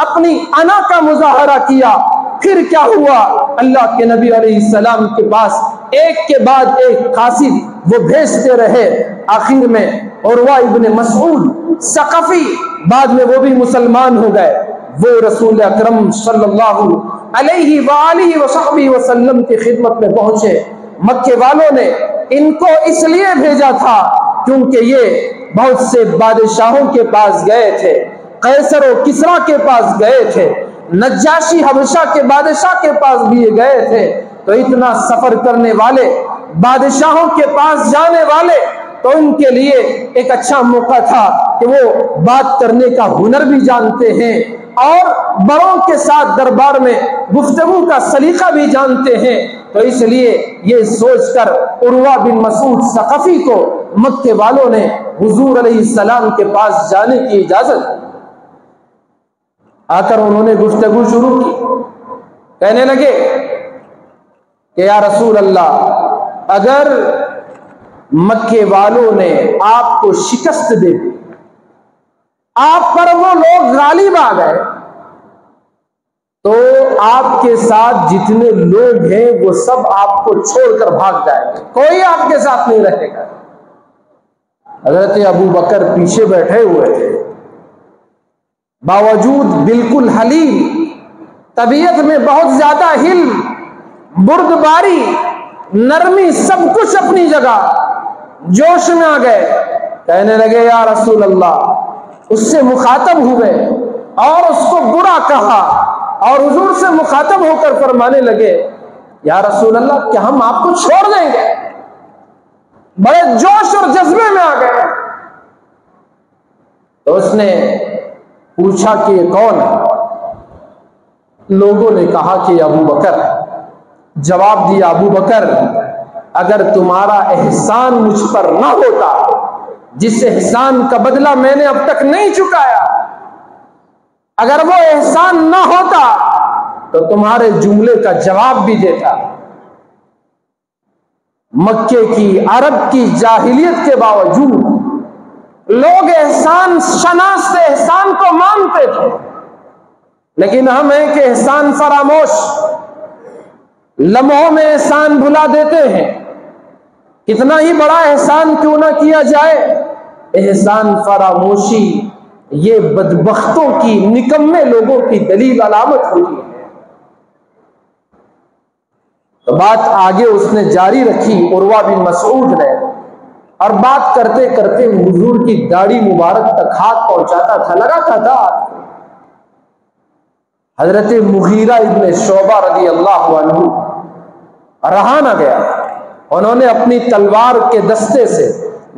اپنی انا کا مظاہرہ کیا۔ پھر کیا ہوا؟ اللہ کے نبی علیہ السلام کے پاس ایک کے بعد ایک قاصد وہ بھیجتے رہے، آخر میں عروہ ابن مسعود ثقفی، بعد میں وہ بھی مسلمان ہو گئے، وہ رسول اکرم صلی اللہ علیہ وآلہ وصحبہ وسلم کی خدمت میں پہنچے۔ مکے والوں نے ان کو اس لیے بھیجا تھا کیونکہ یہ بہت سے بادشاہوں کے پاس گئے تھے، قیصر و کسریٰ کے پاس گئے تھے، نجاشی حبشہ کے بادشاہ کے پاس بھی گئے تھے، تو اتنا سفر کرنے والے، بادشاہوں کے پاس جانے والے، تو ان کے لیے ایک اچھا موقع تھا کہ وہ بات کرنے کا ہنر بھی جانتے ہیں اور بڑوں کے ساتھ دربار میں گفتگو کا سلیقہ بھی جانتے ہیں۔ تو اس لیے یہ سوچ کر عروہ بن مسعود ثقفی کو مکے والوں نے حضور علیہ السلام کے پاس جانے کی اجازت دی۔ آ کر انہوں نے گفتگو شروع کی، کہنے لگے کہ یا رسول اللہ، اگر مکے والوں نے آپ کو شکست دے دی، آپ پر وہ لوگ غالب آ گئے، تو آپ کے ساتھ جتنے لوگ ہیں وہ سب آپ کو چھوڑ کر بھاگ جائیں گے، کوئی آپ کے ساتھ نہیں رہے گا۔ حضرت ابو بکر پیچھے بیٹھے ہوئے تھے، باوجود بالکل حلیم، طبیعت میں بہت زیادہ حلم، بردباری، نرمی، سب کچھ اپنی جگہ، جوش میں آ گئے، کہنے لگے یا رسول اللہ، اس سے مخاطب ہوئے اور اس کو برا کہا، اور حضور سے مخاطب ہو کر فرمانے لگے یا رسول اللہ، کیا ہم آپ کو چھوڑ دیں گے؟ بڑے جوش اور جذبے میں آ گئے۔ تو اس نے پوچھا کہ یہ کون ہے؟ لوگوں نے کہا کہ ابو بکر۔ جواب دیا ابو بکر، اگر تمہارا احسان مجھ پر نہ ہوتا، جس احسان کا بدلہ میں نے اب تک نہیں چکایا، اگر وہ احسان نہ ہوتا تو تمہارے جملے کا جواب بھی دیتا۔ مکے کی، عرب کی جاہلیت کے باوجود لوگ احسان شناس سے احسان کو مانتے تھے، لیکن ہم ہیں کہ احسان فراموش، لمحوں میں احسان بھلا دیتے ہیں۔ کتنا ہی بڑا احسان کیوں نہ کیا جائے، احسان فراموشی یہ بدبختوں کی، نکمے لوگوں کی دلیل علامت ہوتی ہے۔ تو بات آگے اس نے جاری رکھی، عروہ بن مسعود نے، اور بات کرتے کرتے حضور کی داڑھی مبارک تک ہاتھ پہنچاتا تھا، لگاتا تھا۔ حضرت مغیرہ ابن شعبہ رضی اللہ عنہ رہا نہ گیا، انہوں نے اپنی تلوار کے دستے سے،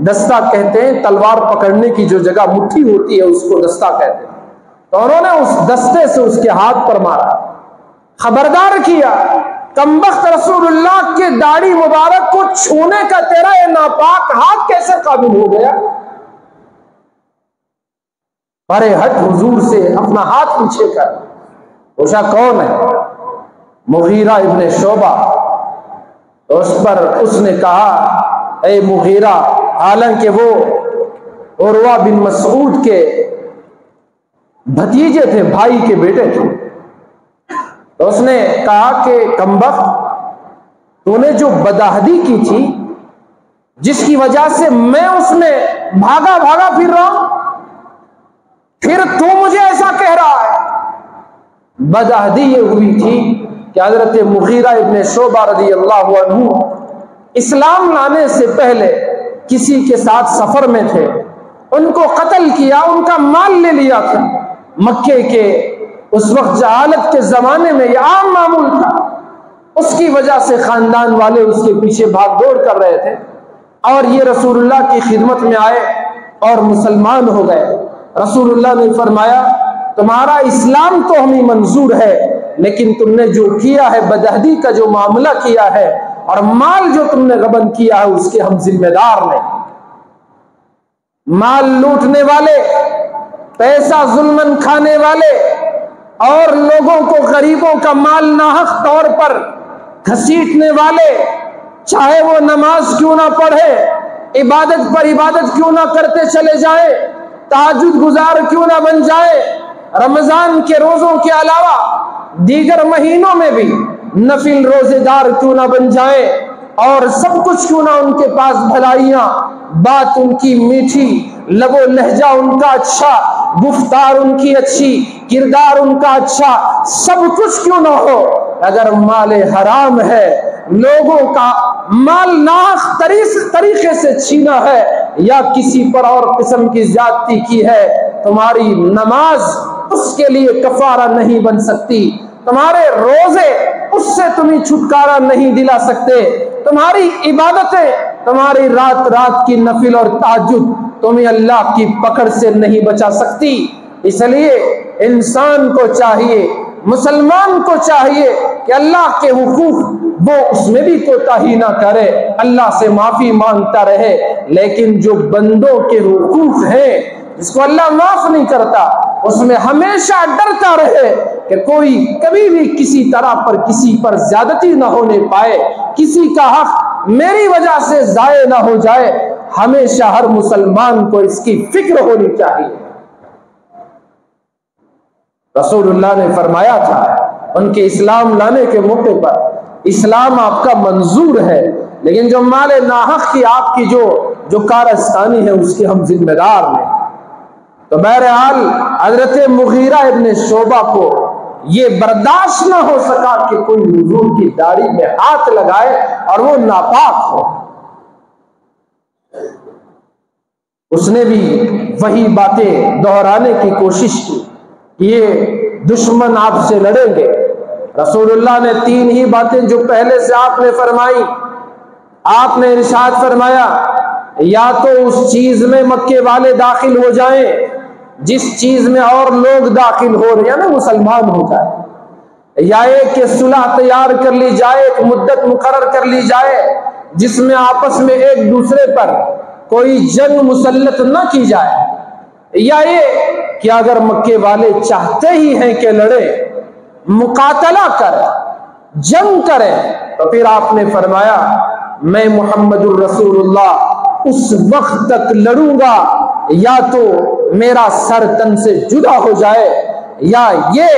دستہ کہتے ہیں تلوار پکڑنے کی جو جگہ مٹھی ہوتی ہے اس کو دستہ کہتے ہیں، تو انہوں نے اس دستے سے اس کے ہاتھ پر مارا، خبردار کیا، کمبخت رسول اللہ کے داڑھی مبارک کو چھونے کا تیرا یہ ناپاک ہاتھ کیسے قابل ہو گیا؟ پرے ہٹ حضور سے، اپنا ہاتھ پیچھے کر۔ پوچھا کون ہے؟ مغیرہ ابن شعبہ۔ تو اس پر اس نے کہا اے مغیرہ، حالانکہ وہ عروہ بن مسعود کے بھتیجے تھے، بھائی کے بیٹے تھے، تو اس نے کہا کہ کمبخت، تو نے جو بدعہدی کی تھی جس کی وجہ سے میں اس میں بھاگا بھاگا پھر رہا ہوں، پھر تو مجھے ایسا کہہ رہا ہے۔ بدعہدی یہ ہوئی تھی کہ حضرت مغیرہ ابن شعبہ رضی اللہ عنہ اسلام لانے سے پہلے کسی کے ساتھ سفر میں تھے، ان کو قتل کیا، ان کا مال لے لیا تھا۔ مکے کے اس وقت جہالت کے زمانے میں یہ عام معمول تھا، اس کی وجہ سے خاندان والے اس کے پیچھے بھاگ دوڑ کر رہے تھے، اور یہ رسول اللہ کی خدمت میں آئے اور مسلمان ہو گئے۔ رسول اللہ نے فرمایا تمہارا اسلام تو ہمیں منظور ہے، لیکن تم نے جو کیا ہے، بدعہدی کا جو معاملہ کیا ہے اور مال جو تم نے غبن کیا ہے، اس کے ہم ذمہ دار نہیں۔ مال لوٹنے والے، پیسہ ظلمن کھانے والے اور لوگوں کو، غریبوں کا مال ناحق طور پر گھسیٹنے والے، چاہے وہ نماز کیوں نہ پڑھے، عبادت پر عبادت کیوں نہ کرتے چلے جائیں، تہجد گزار کیوں نہ بن جائے، رمضان کے روزوں کے علاوہ دیگر مہینوں میں بھی نفل روزے دار کیوں نہ بن جائیں، اور سب کچھ کیوں نہ ان کے پاس بھلائیاں، بات ان کی میٹھی، لب و لہجہ ان کا اچھا، گفتار ان کی اچھی، کردار ان کا اچھا، سب کچھ کیوں نہ ہو، اگر مال حرام ہے، لوگوں کا مال ناحق طریقے سے چھینا ہے یا کسی پر اور قسم کی زیادتی کی ہے، تمہاری نماز اس کے لیے کفارہ نہیں بن سکتی، تمہارے روزے اس سے تمہیں چھٹکارا نہیں دلا سکتے، تمہاری عبادتیں، تمہاری رات رات کی نفل اور تہجد تمہیں اللہ کی پکڑ سے نہیں بچا سکتی۔ اس لیے انسان کو چاہیے، مسلمان کو چاہیے کہ اللہ کے حقوق وہ اس میں بھی کوتاہی نہ کرے، اللہ سے معافی مانگتا رہے، لیکن جو بندوں کے حقوق ہیں جس کو اللہ معاف نہیں کرتا، اس میں ہمیشہ ڈرتا رہے کہ کوئی کبھی بھی کسی طرح پر کسی پر زیادتی نہ ہونے پائے، کسی کا حق میری وجہ سے ضائع نہ ہو جائے۔ ہمیشہ ہر مسلمان کو اس کی فکر ہونی چاہیے۔ رسول اللہ نے فرمایا تھا ان کے اسلام لانے کے موقع پر، اسلام آپ کا منظور ہے، لیکن جو مال ناحق کی آپ کی جو کارستانی ہے اس کے ہم ذمہ دار ہیں۔ تو بہرحال حضرت مغیرہ ابن شعبہ کو یہ برداشت نہ ہو سکا کہ کوئی حضور کی داڑھی میں ہاتھ لگائے اور وہ ناپاک ہو۔ اس نے بھی وہی باتیں دہرانے کی کوشش کی کہ یہ دشمن آپ سے لڑیں گے۔ رسول اللہ نے تین ہی باتیں جو پہلے سے آپ نے فرمائی، آپ نے ارشاد فرمایا یا تو اس چیز میں مکے والے داخل ہو جائیں جس چیز میں اور لوگ داخل ہو رہے ہیں نا، مسلمان ہو جائے، یا ایک کہ صلح تیار کر لی جائے، ایک مدت مقرر کر لی جائے جس میں آپس میں ایک دوسرے پر کوئی جنگ مسلط نہ کی جائے، یا یہ کہ اگر مکے والے چاہتے ہی ہیں کہ لڑے، مقاتلہ کریں، جنگ کریں، تو پھر آپ نے فرمایا میں محمد الرسول اللہ اس وقت تک لڑوں گا یا تو میرا سر تن سے جدا ہو جائے، یا یہ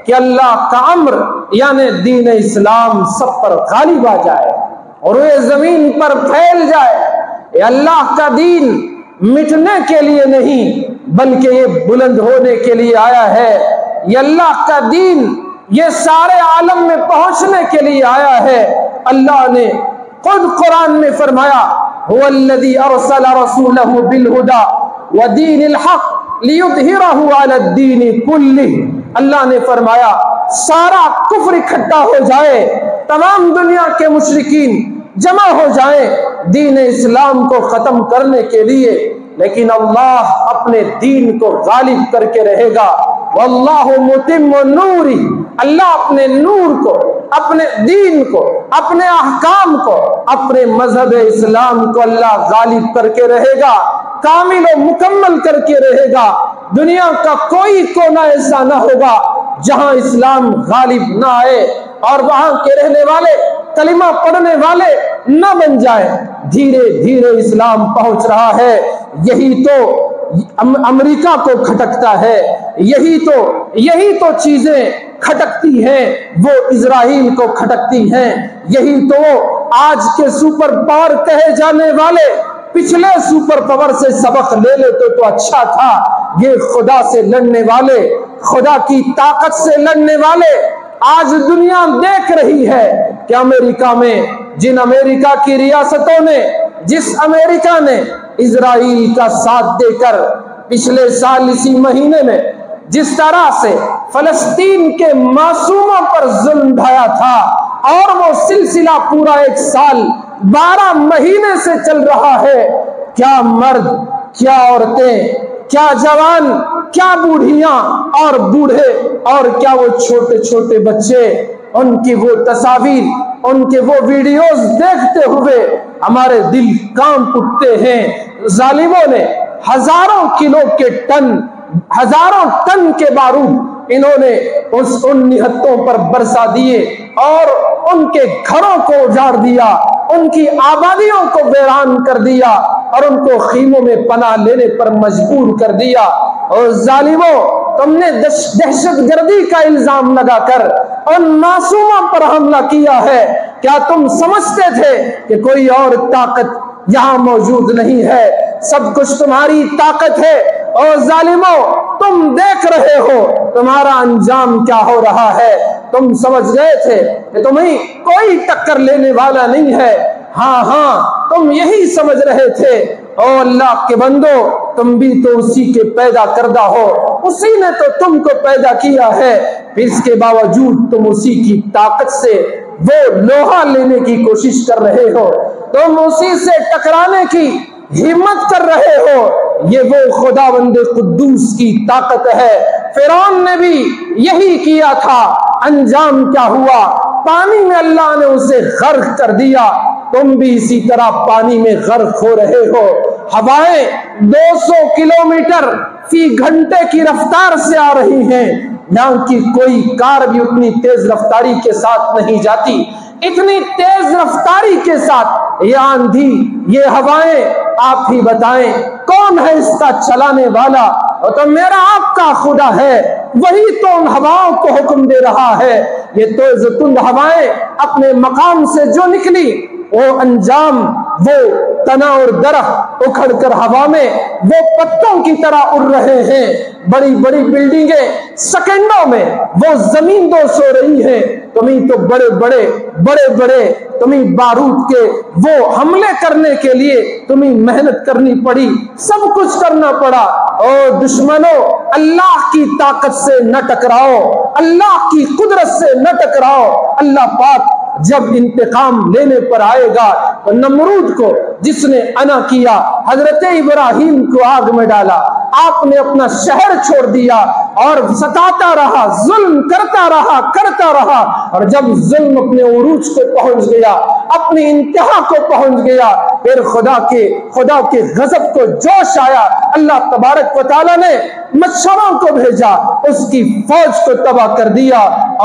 کہ اللہ کا امر یعنی دین اسلام سب پر غالب آ جائے اور وہ زمین پر پھیل جائے۔ یہ اللہ کا دین مٹنے کے لیے نہیں بلکہ یہ بلند ہونے کے لیے آیا ہے، یہ اللہ کا دین یہ سارے عالم میں پہنچنے کے لیے آیا ہے۔ اللہ نے خود قرآن میں فرمایا هو الذي ارسل رسوله بالهدى ودين الحق ليظهره على الدين كله۔ اللہ نے فرمایا سارا کفر اکٹھا ہو جائے، تمام دنیا کے مشرکین جمع ہو جائیں دین اسلام کو ختم کرنے کے لیے، لیکن اللہ اپنے دین کو غالب کر کے رہے گا۔ واللہ متم نورہ، اللہ اپنے نور کو، اپنے دین کو، اپنے احکام کو، اپنے مذہب اسلام کو اللہ غالب کر کے رہے گا، کامل و مکمل کر کے رہے گا۔ دنیا کا کوئی کونا ایسا نہ ہوگا جہاں اسلام غالب نہ آئے اور وہاں کے رہنے والے کلمہ پڑھنے والے نہ بن جائے۔ دھیرے دھیرے اسلام پہنچ رہا ہے، یہی تو امریکہ کو کھٹکتا ہے، یہی تو چیزیں کھٹکتی ہیں وہ اسرائیل کو کھٹکتی ہیں۔ یہی تو آج کے سپر پاور کہے جانے والے پچھلے سپر پاور سے سبق لے لیتے تو اچھا تھا۔ یہ خدا سے لڑنے والے، خدا کی طاقت سے لڑنے والے آج دنیا دیکھ رہی ہے کہ امریکہ میں جن امریکہ کی ریاستوں نے، جس امریکہ نے اسرائیل کا ساتھ دے کر پچھلے سال اسی مہینے میں جس طرح سے فلسطین کے معصوموں پر ظلم ڈھایا تھا، اور وہ سلسلہ پورا 1 سال 12 مہینے سے چل رہا ہے، کیا مرد، کیا عورتیں، کیا جوان، کیا بوڑھیاں اور بوڑھے، اور کیا وہ چھوٹے چھوٹے بچے، ان کی وہ تصاویر، ان کے وہ ویڈیوز دیکھتے ہوئے ہمارے دل کانپ اٹھتے ہیں۔ ظالموں نے ہزاروں کلو کے ٹن، ہزاروں ٹن کے بارود انہوں نے ان نہتوں پر برسا دیے اور ان کے گھروں کو اجاڑ دیا، ان کی آبادیوں کو ویران کر دیا اور ان کو خیموں میں پناہ لینے پر مجبور کر دیا۔ اور ظالموں، تم نے دہشت گردی کا الزام لگا کر ان معصوموں پر حملہ کیا ہے۔ کیا تم سمجھتے تھے کہ کوئی اور طاقت یہاں موجود نہیں ہے؟ سب کچھ تمہاری طاقت ہے۔ اور ظالموں، تم دیکھ رہے ہو تمہارا انجام کیا ہو رہا ہے۔ تم سمجھ گئے تھے کہ تمہیں کوئی ٹکر لینے والا نہیں ہے۔ ہاں تم یہی سمجھ رہے تھے۔ او اللہ کے بندو، تم بھی تو اسی کے پیدا کردہ ہو، اسی نے تو تم کو پیدا کیا ہے، پھر اس کے باوجود تم اسی کی طاقت سے وہ لوہا لینے کی کوشش کر رہے ہو، تم اسی سے ٹکرانے کی ہمت کر رہے ہو۔ یہ وہ خداوند قدوس کی طاقت ہے۔ فرعون نے بھی یہی کیا تھا، انجام کیا ہوا؟ پانی میں اللہ نے اسے غرق کر دیا۔ تم بھی اسی طرح پانی میں غرق ہو رہے ہو۔ ہوائیں 200 کلومیٹر فی گھنٹے کی رفتار سے آ رہی ہیں، یہاں کی کوئی کار بھی اتنی تیز رفتاری کے ساتھ نہیں جاتی۔ اتنی تیز رفتاری کے ساتھ یہ آندھی، یہ ہوائیں، آپ ہی بتائیں کون ہے اس کا چلانے والا؟ اور تو میرا آپ کا خدا ہے، وہی تو ان ہواؤں کو حکم دے رہا ہے۔ یہ تیز تند ہوائیں اپنے مقام سے جو نکلی، وہ انجام، وہ تنا اور درخت اکھڑ کر ہوا میں وہ پتوں کی طرح اڑ رہے ہیں۔ بڑی بڑی بلڈنگیں سیکنڈوں میں وہ زمین دوز ہو رہی ہیں۔ تمہیں تو بڑے بڑے تمہیں بارود کے وہ حملے کرنے کے لیے تمہیں محنت کرنی پڑی، سب کچھ کرنا پڑا۔ اور دشمنوں، اللہ کی طاقت سے نہ ٹکراؤ، اللہ کی قدرت سے نہ ٹکراؤ۔ اللہ پاک جب انتقام لینے پر آئے گا تو نمرود کو، جس نے انا کیا، حضرت ابراہیم کو آگ میں ڈالا، آپ نے اپنا شہر چھوڑ دیا اور ستاتا رہا، ظلم کرتا رہا، اور جب ظلم اپنے عروج کو پہنچ گیا، اپنی انتہا کو پہنچ گیا، پھر خدا کے غضب کو جوش آیا۔ اللہ تبارک و تعالیٰ نے مچھروں کو بھیجا، اس کی فوج کو تباہ کر دیا،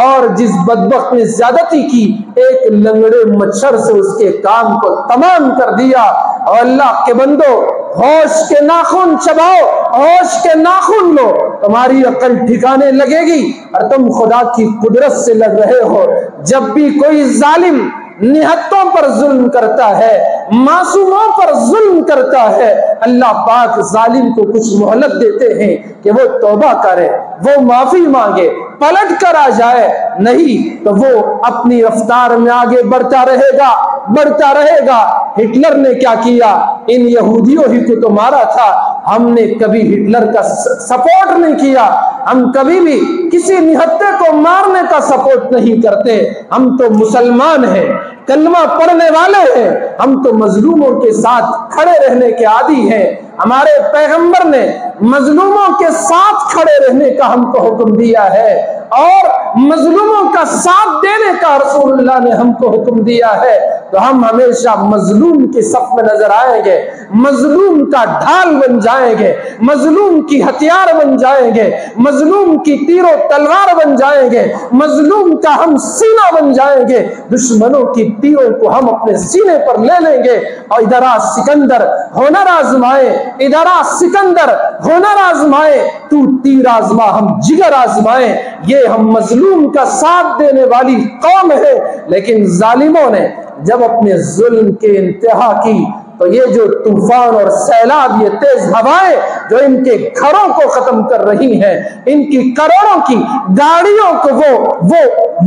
اور جس بدبخت نے زیادتی کی، ایک لنگڑے مچھر سے اس کے کام کو تمام کر دیا۔ اور اللہ کے بندو، ہوش کے ناخن چباؤ، ہوش کے ناخن لو، تمہاری عقل ٹھکانے لگے گی، اور تم خدا کی قدرت سے لگ رہے ہو۔ جب بھی کوئی ظالم نہتوں پر ظلم کرتا ہے، معصوموں پر ظلم کرتا ہے، اللہ پاک ظالم کو کچھ مہلت دیتے ہیں کہ وہ توبہ کرے، وہ معافی مانگے، پلٹ کر آ جائے، نہیں تو وہ اپنی رفتار میں آگے بڑھتا رہے گا۔ ہٹلر نے کیا کیا؟ ان یہودیوں ہی کو تو مارا تھا۔ ہم نے کبھی ہٹلر کا سپورٹ نہیں کیا، ہم کبھی بھی کسی نہتے کو مارنے کا سپورٹ نہیں کرتے۔ ہم تو مسلمان ہیں، کلمہ پڑھنے والے ہیں، ہم تو مظلوموں کے ساتھ کھڑے رہنے کے عادی ہیں۔ ہمارے پیغمبر نے مظلوموں کے ساتھ کھڑے رہنے کا ہم کو حکم دیا ہے، اور مظلوموں کا ساتھ دینے کا رسول اللہ نے ہم کو حکم دیا ہے، تو ہم ہمیشہ مظلوم کے صف میں نظر آئیں گے۔ مظلوم کا ڈھال بن جائیں گے، مظلوم کی ہتھیار بن جائیں گے، مظلوم کی تیر و تلوار بن جائیں گے، مظلوم کا ہم سینہ بن جائیں گے، دشمنوں کی تیروں کو ہم اپنے سینے پر لے لیں گے، اور ادھر آ سکندر ہنر آزمائے، ادھر آ سکندر ہنر آزمائے، تو تیر آزما ہم جگر آزمائے۔ یہ ہم مظلوم کا ساتھ دینے والی قوم ہے، لیکن ظالموں نے جب اپنے ظلم کے انتہا کی تو یہ جو طوفان اور سیلاب، یہ تیز ہوائیں جو ان کے گھروں کو ختم کر رہی ہیں، ان کی کروڑوں کی گاڑیوں کو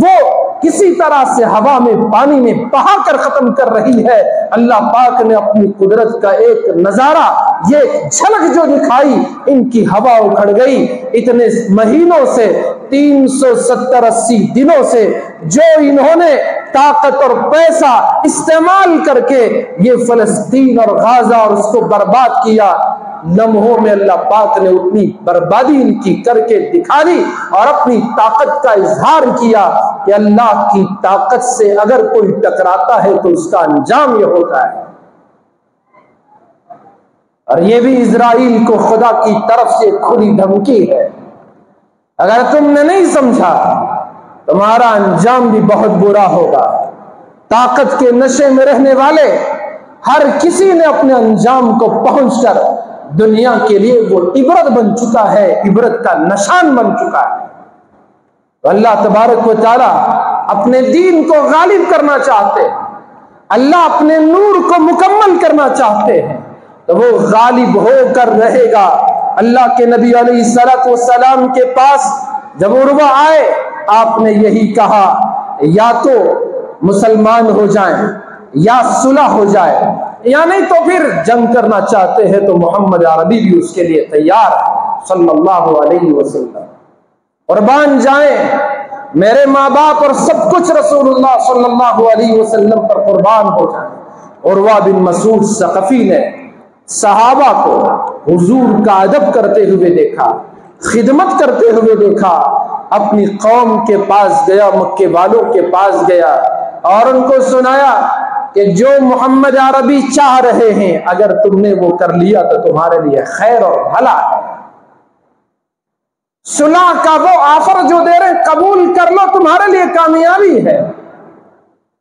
وہ کسی طرح سے ہوا میں پانی میں بہا کر ختم کر رہی ہے، اللہ پاک نے اپنی قدرت کا ایک نظارہ، یہ جھلک جو دکھائی، ان کی ہوا اکھڑ گئی۔ اتنے مہینوں سے 370-80 دنوں سے جو انہوں نے طاقت اور پیسہ استعمال کر کے یہ فلسطین اور غازہ اور اس کو برباد کیا، لمحوں میں اللہ پاک نے اتنی بربادی ان کی کر کے دکھا دی اور اپنی طاقت کا اظہار کیا کہ اللہ کی طاقت سے اگر کوئی ٹکراتا ہے تو اس کا انجام یہ ہوتا ہے۔ اور یہ بھی اسرائیل کو خدا کی طرف سے کھلی دھمکی ہے، اگر تم نے نہیں سمجھا تمہارا انجام بھی بہت برا ہوگا۔ طاقت کے نشے میں رہنے والے ہر کسی نے اپنے انجام کو پہنچ کر دنیا کے لیے وہ عبرت بن چکا ہے، عبرت کا نشان بن چکا ہے۔ تو اللہ تبارک و تعالی اپنے دین کو غالب کرنا چاہتے ہیں، اللہ اپنے نور کو مکمل کرنا چاہتے ہیں، تو وہ غالب ہو کر رہے گا۔ اللہ کے نبی علیہ السلام کے پاس جب عروہ آئے، آپ نے یہی کہا، یا تو مسلمان ہو جائیں یا صلح ہو جائے، یا نہیں تو پھر جنگ کرنا چاہتے ہیں تو محمد عربی بھی اس کے لیے تیار ہے صلی اللہ علیہ وسلم۔ قربان جائیں میرے ماں باپ اور سب کچھ رسول اللہ صلی اللہ علیہ وسلم پر قربان ہو جائیں۔ عروہ بن مسعود ثقفی نے صحابہ کو حضور کا ادب کرتے ہوئے دیکھا، خدمت کرتے ہوئے دیکھا، اپنی قوم کے پاس گیا، مکے والوں کے پاس گیا اور ان کو سنایا کہ جو محمد عربی چاہ رہے ہیں اگر تم نے وہ کر لیا تو تمہارے لیے خیر اور بھلا ہے، صلح کا وہ آفر جو دے رہے قبول کر لو، تمہارے لیے کامیابی ہے۔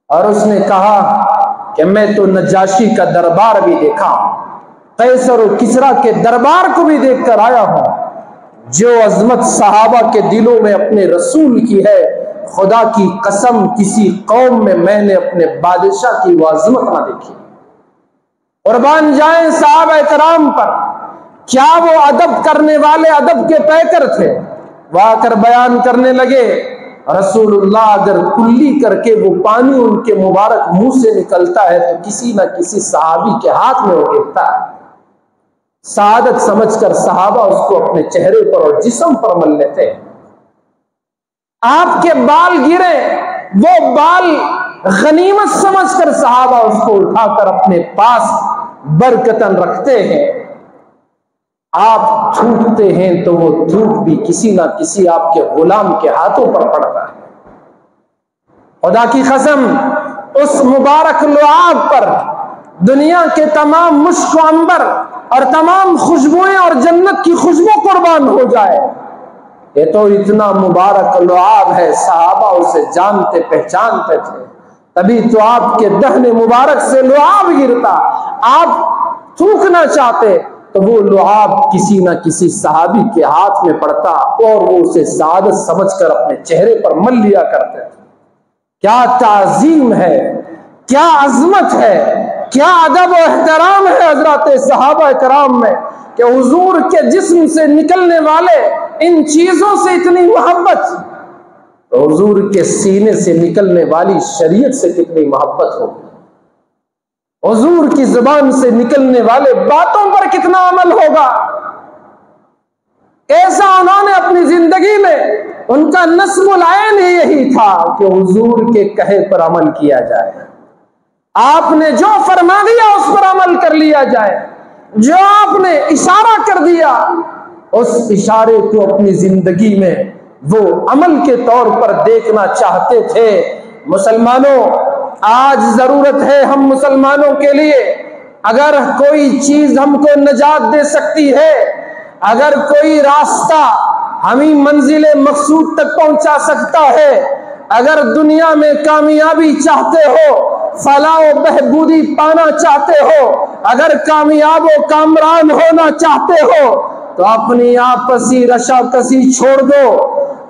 اور اس نے کہا کہ میں تو نجاشی کا دربار بھی دیکھا، قیصر و کسریٰ کے دربار کو بھی دیکھ کر آیا ہوں، جو عظمت صحابہ کے دلوں میں اپنے رسول کی ہے، خدا کی قسم کسی قوم میں نے اپنے بادشاہ کی وہ عظمت نہ دیکھی۔ قربان جائیں صحابہ کرام پر، کیا وہ ادب کرنے والے ادب کے پیکر تھے؟ وہ آ کر بیان کرنے لگے، رسول اللہ اگر کلی کر کے وہ پانی ان کے مبارک منہ سے نکلتا ہے تو کسی نہ کسی صحابی کے ہاتھ میں وہ گرتا ہے۔ سعادت سمجھ کر صحابہ اس کو اپنے چہرے پر اور جسم پر مل لیتے ہیں۔ آپ کے بال گرے، وہ بال غنیمت سمجھ کر صحابہ اس کو اٹھا کر اپنے پاس برکتاً رکھتے ہیں۔ آپ تھوکتے ہیں تو وہ تھوک بھی کسی نہ کسی آپ کے غلام کے ہاتھوں پر پڑتا ہے۔ خدا کی قسم اس مبارک لعاب پر دنیا کے تمام مشک و عنبر اور تمام خوشبوئیں اور جنت کی خوشبو قربان ہو جائے۔ یہ تو اتنا مبارک لعاب ہے، صحابہ اسے جانتے پہچانتے تھے، تبھی تو آپ کے دہن مبارک سے لعاب گرتا، آپ تھوکنا چاہتے تو وہ لعاب کسی نہ کسی صحابی کے ہاتھ میں پڑتا اور وہ اسے سعادت سمجھ کر اپنے چہرے پر مل لیا کرتے تھے۔ کیا تعظیم ہے، کیا عظمت ہے، کیا ادب و احترام ہے حضرات صحابہ کرام میں کہ حضور کے جسم سے نکلنے والے ان چیزوں سے اتنی محبت، تو حضور کے سینے سے نکلنے والی شریعت سے کتنی محبت ہوگی، حضور کی زبان سے نکلنے والے باتوں پر کتنا عمل ہوگا۔ ایسا انہوں نے اپنی زندگی میں، ان کا نصب العین ہی یہی تھا کہ حضور کے کہے پر عمل کیا جائے، آپ نے جو فرما دیا اس پر عمل کر لیا جائے، جو آپ نے اشارہ کر دیا اس اشارے کو اپنی زندگی میں وہ عمل کے طور پر دیکھنا چاہتے تھے۔ مسلمانوں، آج ضرورت ہے ہم مسلمانوں کے لیے اگر کوئی چیز ہم کو نجات دے سکتی ہے، اگر کوئی راستہ ہمیں منزل مقصود تک پہنچا سکتا ہے، اگر دنیا میں کامیابی چاہتے ہو، فلاح و بہبودی پانا چاہتے ہو، اگر کامیاب و کامران ہونا چاہتے ہو، تو اپنی آپسی رشاکسی چھوڑ دو،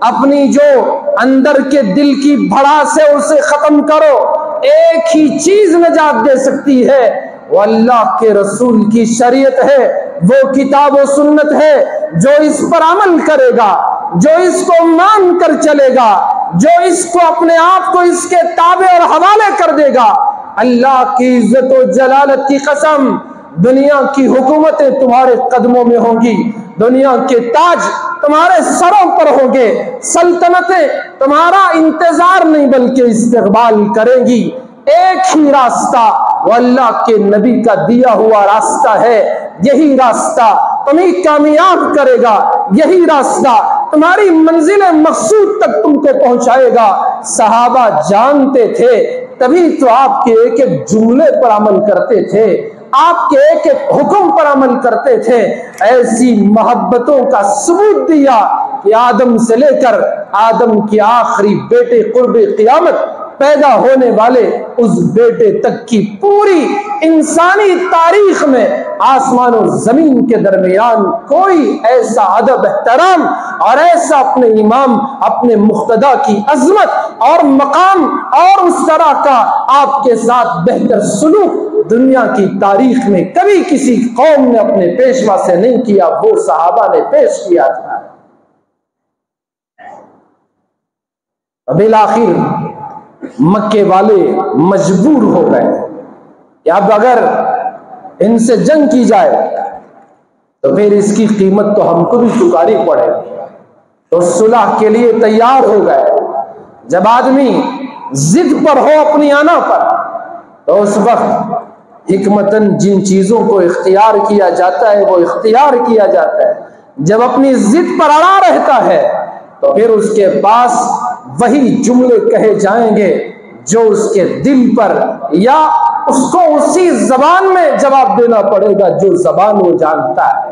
اپنی جو اندر کے دل کی بھڑاس ہے اسے ختم کرو۔ ایک ہی چیز نجات دے سکتی ہے، وہ اللہ کے رسول کی شریعت ہے، وہ کتاب و سنت ہے۔ جو اس پر عمل کرے گا، جو اس کو مان کر چلے گا، جو اس کو اپنے آپ کو اس کے تابع اور حوالے کر دے گا، اللہ کی عزت و جلالت کی قسم، دنیا کی حکومتیں تمہارے قدموں میں ہوں گی، دنیا کے تاج تمہارے سروں پر ہوں گے، سلطنتیں تمہارا انتظار نہیں بلکہ استقبال کریں گی۔ ایک ہی راستہ، وہ اللہ کے نبی کا دیا ہوا راستہ ہے، یہی راستہ تمہیں کامیاب کرے گا، یہی راستہ تمہاری منزل مقصود تک تم کو پہنچائے گا۔ صحابہ جانتے تھے، تبھی تو آپ کے ایک ایک جملے پر عمل کرتے تھے، آپ کے ایک ایک حکم پر عمل کرتے تھے۔ ایسی محبتوں کا ثبوت دیا کہ آدم سے لے کر آدم کے آخری بیٹے قرب قیامت پیدا ہونے والے اس بیٹے تک کی پوری انسانی تاریخ میں آسمان و زمین کے درمیان کوئی ایسا ادب احترام اور ایسا اپنے امام اپنے مقتدی کی عظمت اور مقام اور اس طرح کا آپ کے ساتھ بہتر سلوک دنیا کی تاریخ میں کبھی کسی قوم نے اپنے پیشوا سے نہیں کیا، وہ صحابہ نے پیش کیا تھا۔ بالآخر مکے والے مجبور ہو گئے کہ اب اگر ان سے جنگ کی جائے تو پھر اس کی قیمت تو ہم کو بھی چکانی پڑے، تو صلح کے لیے تیار ہو گئے۔ جب آدمی ضد پر ہو اپنی آنا پر، تو اس وقت حکمتاً جن چیزوں کو اختیار کیا جاتا ہے وہ اختیار کیا جاتا ہے۔ جب اپنی ضد پر اڑا رہتا ہے تو پھر اس کے پاس وہی جملے کہے جائیں گے جو اس کے دل پر، یا اس کو اسی زبان میں جواب دینا پڑے گا جو زبان وہ جانتا ہے۔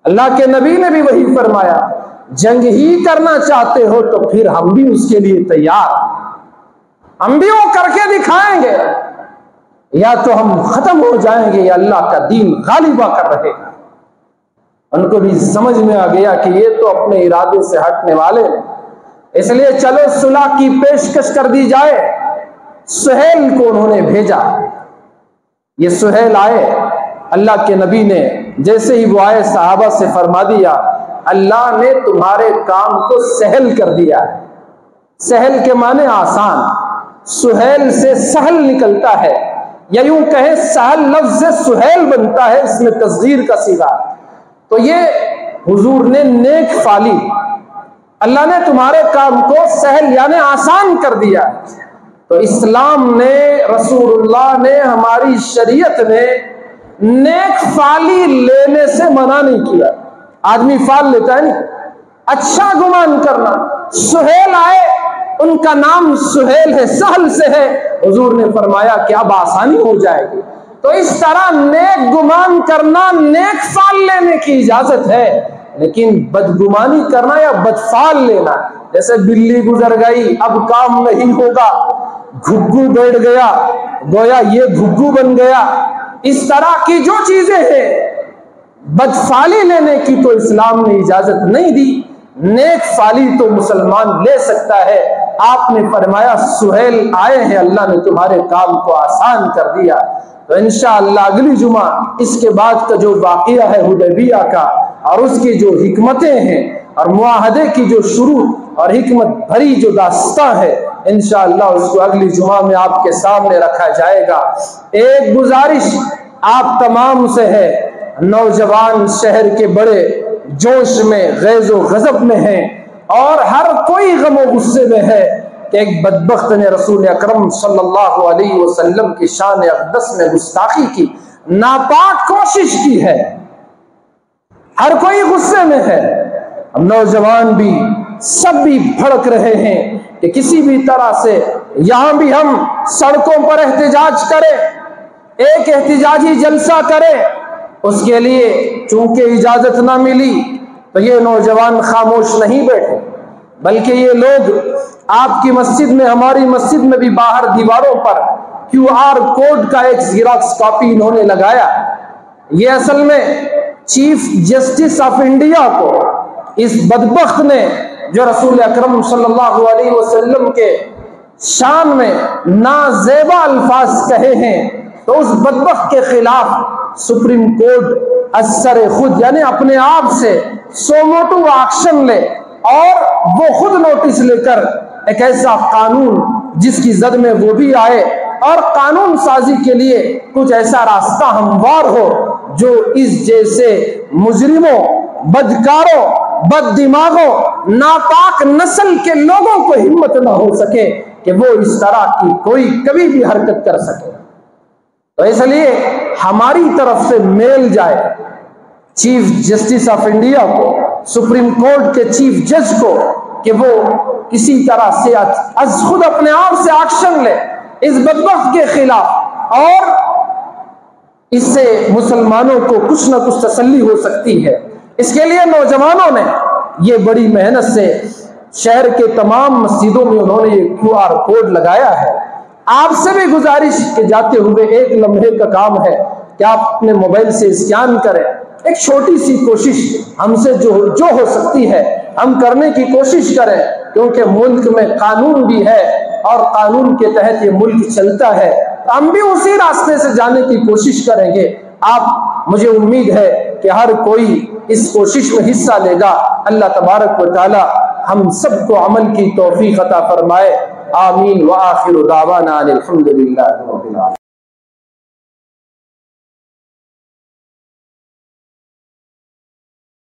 اللہ کے نبی نے بھی وہی فرمایا، جنگ ہی کرنا چاہتے ہو تو پھر ہم بھی اس کے لیے تیار، ہم بھی وہ کر کے دکھائیں گے، یا تو ہم ختم ہو جائیں گے یا اللہ کا دین غالب آ کر رہے گا۔ ان کو بھی سمجھ میں آ گیا کہ یہ تو اپنے ارادے سے ہٹنے والے ہیں، اس لیے چلو صلح کی پیشکش کر دی جائے۔ سہیل کو انہوں نے بھیجا، یہ سہیل آئے، اللہ کے نبی نے جیسے ہی وہ آئے صحابہ سے فرما دیا، اللہ نے تمہارے کام کو سہل کر دیا ہے۔ سہل کے معنی آسان، سہیل سے سہل نکلتا ہے، یا یوں کہیں سہل لفظ سے سہیل بنتا ہے، اس میں تصغیر کا صیغہ۔ تو یہ حضور نے نیک فالی، اللہ نے تمہارے کام کو سہل یعنی آسان کر دیا۔ تو اسلام نے، رسول اللہ نے، ہماری شریعت نے نیک فالی لینے سے منع نہیں کیا۔ آدمی فال لیتا ہے نہیں، اچھا گمان کرنا۔ سہیل آئے، ان کا نام سہیل ہے، سہل سے ہے، حضور نے فرمایا کہ اب آسانی ہو جائے گی۔ تو اس طرح نیک گمان کرنا، نیک فال لینے کی اجازت ہے، لیکن بدگمانی کرنا یا بدفال لینا، جیسے بلی گزر گئی اب کام نہیں ہوگا، گھگو بیٹھ گیا گویا یہ گھگو بن گیا، اس طرح کی جو چیزیں ہیں بدفالی لینے کی تو اسلام نے اجازت نہیں دی۔ نیک فالی تو مسلمان لے سکتا ہے۔ آپ نے فرمایا سہیل آئے ہیں، اللہ نے تمہارے کام کو آسان کر دیا۔ تو انشاءاللہ اگلی جمعہ اس کے بعد کا جو واقعہ ہے حدیبیہ کا، اور اس کی جو حکمتیں ہیں اور معاہدے کی جو شروع اور حکمت بھری جو داستان ہے، انشاءاللہ اس کو اگلی جمعہ میں آپ کے سامنے رکھا جائے گا۔ ایک گزارش آپ تمام سے ہے، نوجوان شہر کے بڑے جوش میں، غیظ و غضب میں ہیں، اور ہر کوئی غم و غصے میں ہے کہ ایک بدبخت نے رسول اکرم صلی اللہ علیہ وسلم کی شان اقدس میں گستاخی کی، ناپاک کوشش کی ہے، ہر کوئی غصے میں ہے۔ ہم نوجوان بھی سب بھی بھڑک رہے ہیں کہ کسی بھی طرح سے یہاں بھی ہم سڑکوں پر احتجاج کریں، ایک احتجاجی جلسہ کرے، اس کے لیے چونکہ اجازت نہ ملی تو یہ نوجوان خاموش نہیں بیٹھے، بلکہ یہ لوگ آپ کی مسجد میں، ہماری مسجد میں بھی باہر دیواروں پر QR کوڈ کا ایک زیراکس کاپی انہوں نے لگایا۔ یہ اصل میں چیف جسٹس آف انڈیا کو اس بدبخت نے جو رسول اکرم صلی اللہ علیہ وسلم کے شان میں نازیبا الفاظ کہے ہیں، تو اس بدبخت کے خلاف سپریم کورٹ اثر خود یعنی اپنے آپ سے سوموٹو ایکشن لے اور وہ خود نوٹس لے کر ایک ایسا قانون جس کی زد میں وہ بھی آئے اور قانون سازی کے لیے کچھ ایسا راستہ ہموار ہو جو اس جیسے مجرموں، بدکاروں، بد دماغوں، ناپاک نسل کے لوگوں کو ہمت نہ ہو سکے کہ وہ اس طرح کی کوئی کبھی بھی حرکت کر سکے۔ تو اس لیے ہماری طرف سے میل جائے چیف جسٹس آف انڈیا کو، سپریم کورٹ کے چیف جج کو، کہ وہ کسی طرح سے از خود اپنے آپ سے ایکشن لے اس بدبخت کے خلاف، اور اس سے مسلمانوں کو کچھ نہ کچھ تسلی ہو سکتی ہے۔ اس کے لیے نوجوانوں نے یہ بڑی محنت سے شہر کے تمام مسجدوں میں انہوں نے یہ QR کوڈ لگایا ہے۔ آپ سے بھی گزارش کہ جاتے ہوئے ایک لمحے کا کام ہے کہ آپ اپنے موبائل سے اسکین کریں، ایک چھوٹی سی کوشش ہم سے جو ہو سکتی ہے ہم کرنے کی کوشش کریں، کیونکہ ملک میں قانون بھی ہے اور قانون کے تحت یہ ملک چلتا ہے، ہم بھی اسی راستے سے جانے کی کوشش کریں گے۔ مجھے امید ہے کہ ہر کوئی اس کوشش میں حصہ لے گا۔ اللہ تبارک و تعالی ہم سب کو عمل کی توفیق عطا فرمائے، آمین۔ وآخر دعوانا الحمدللہ رب العالمین۔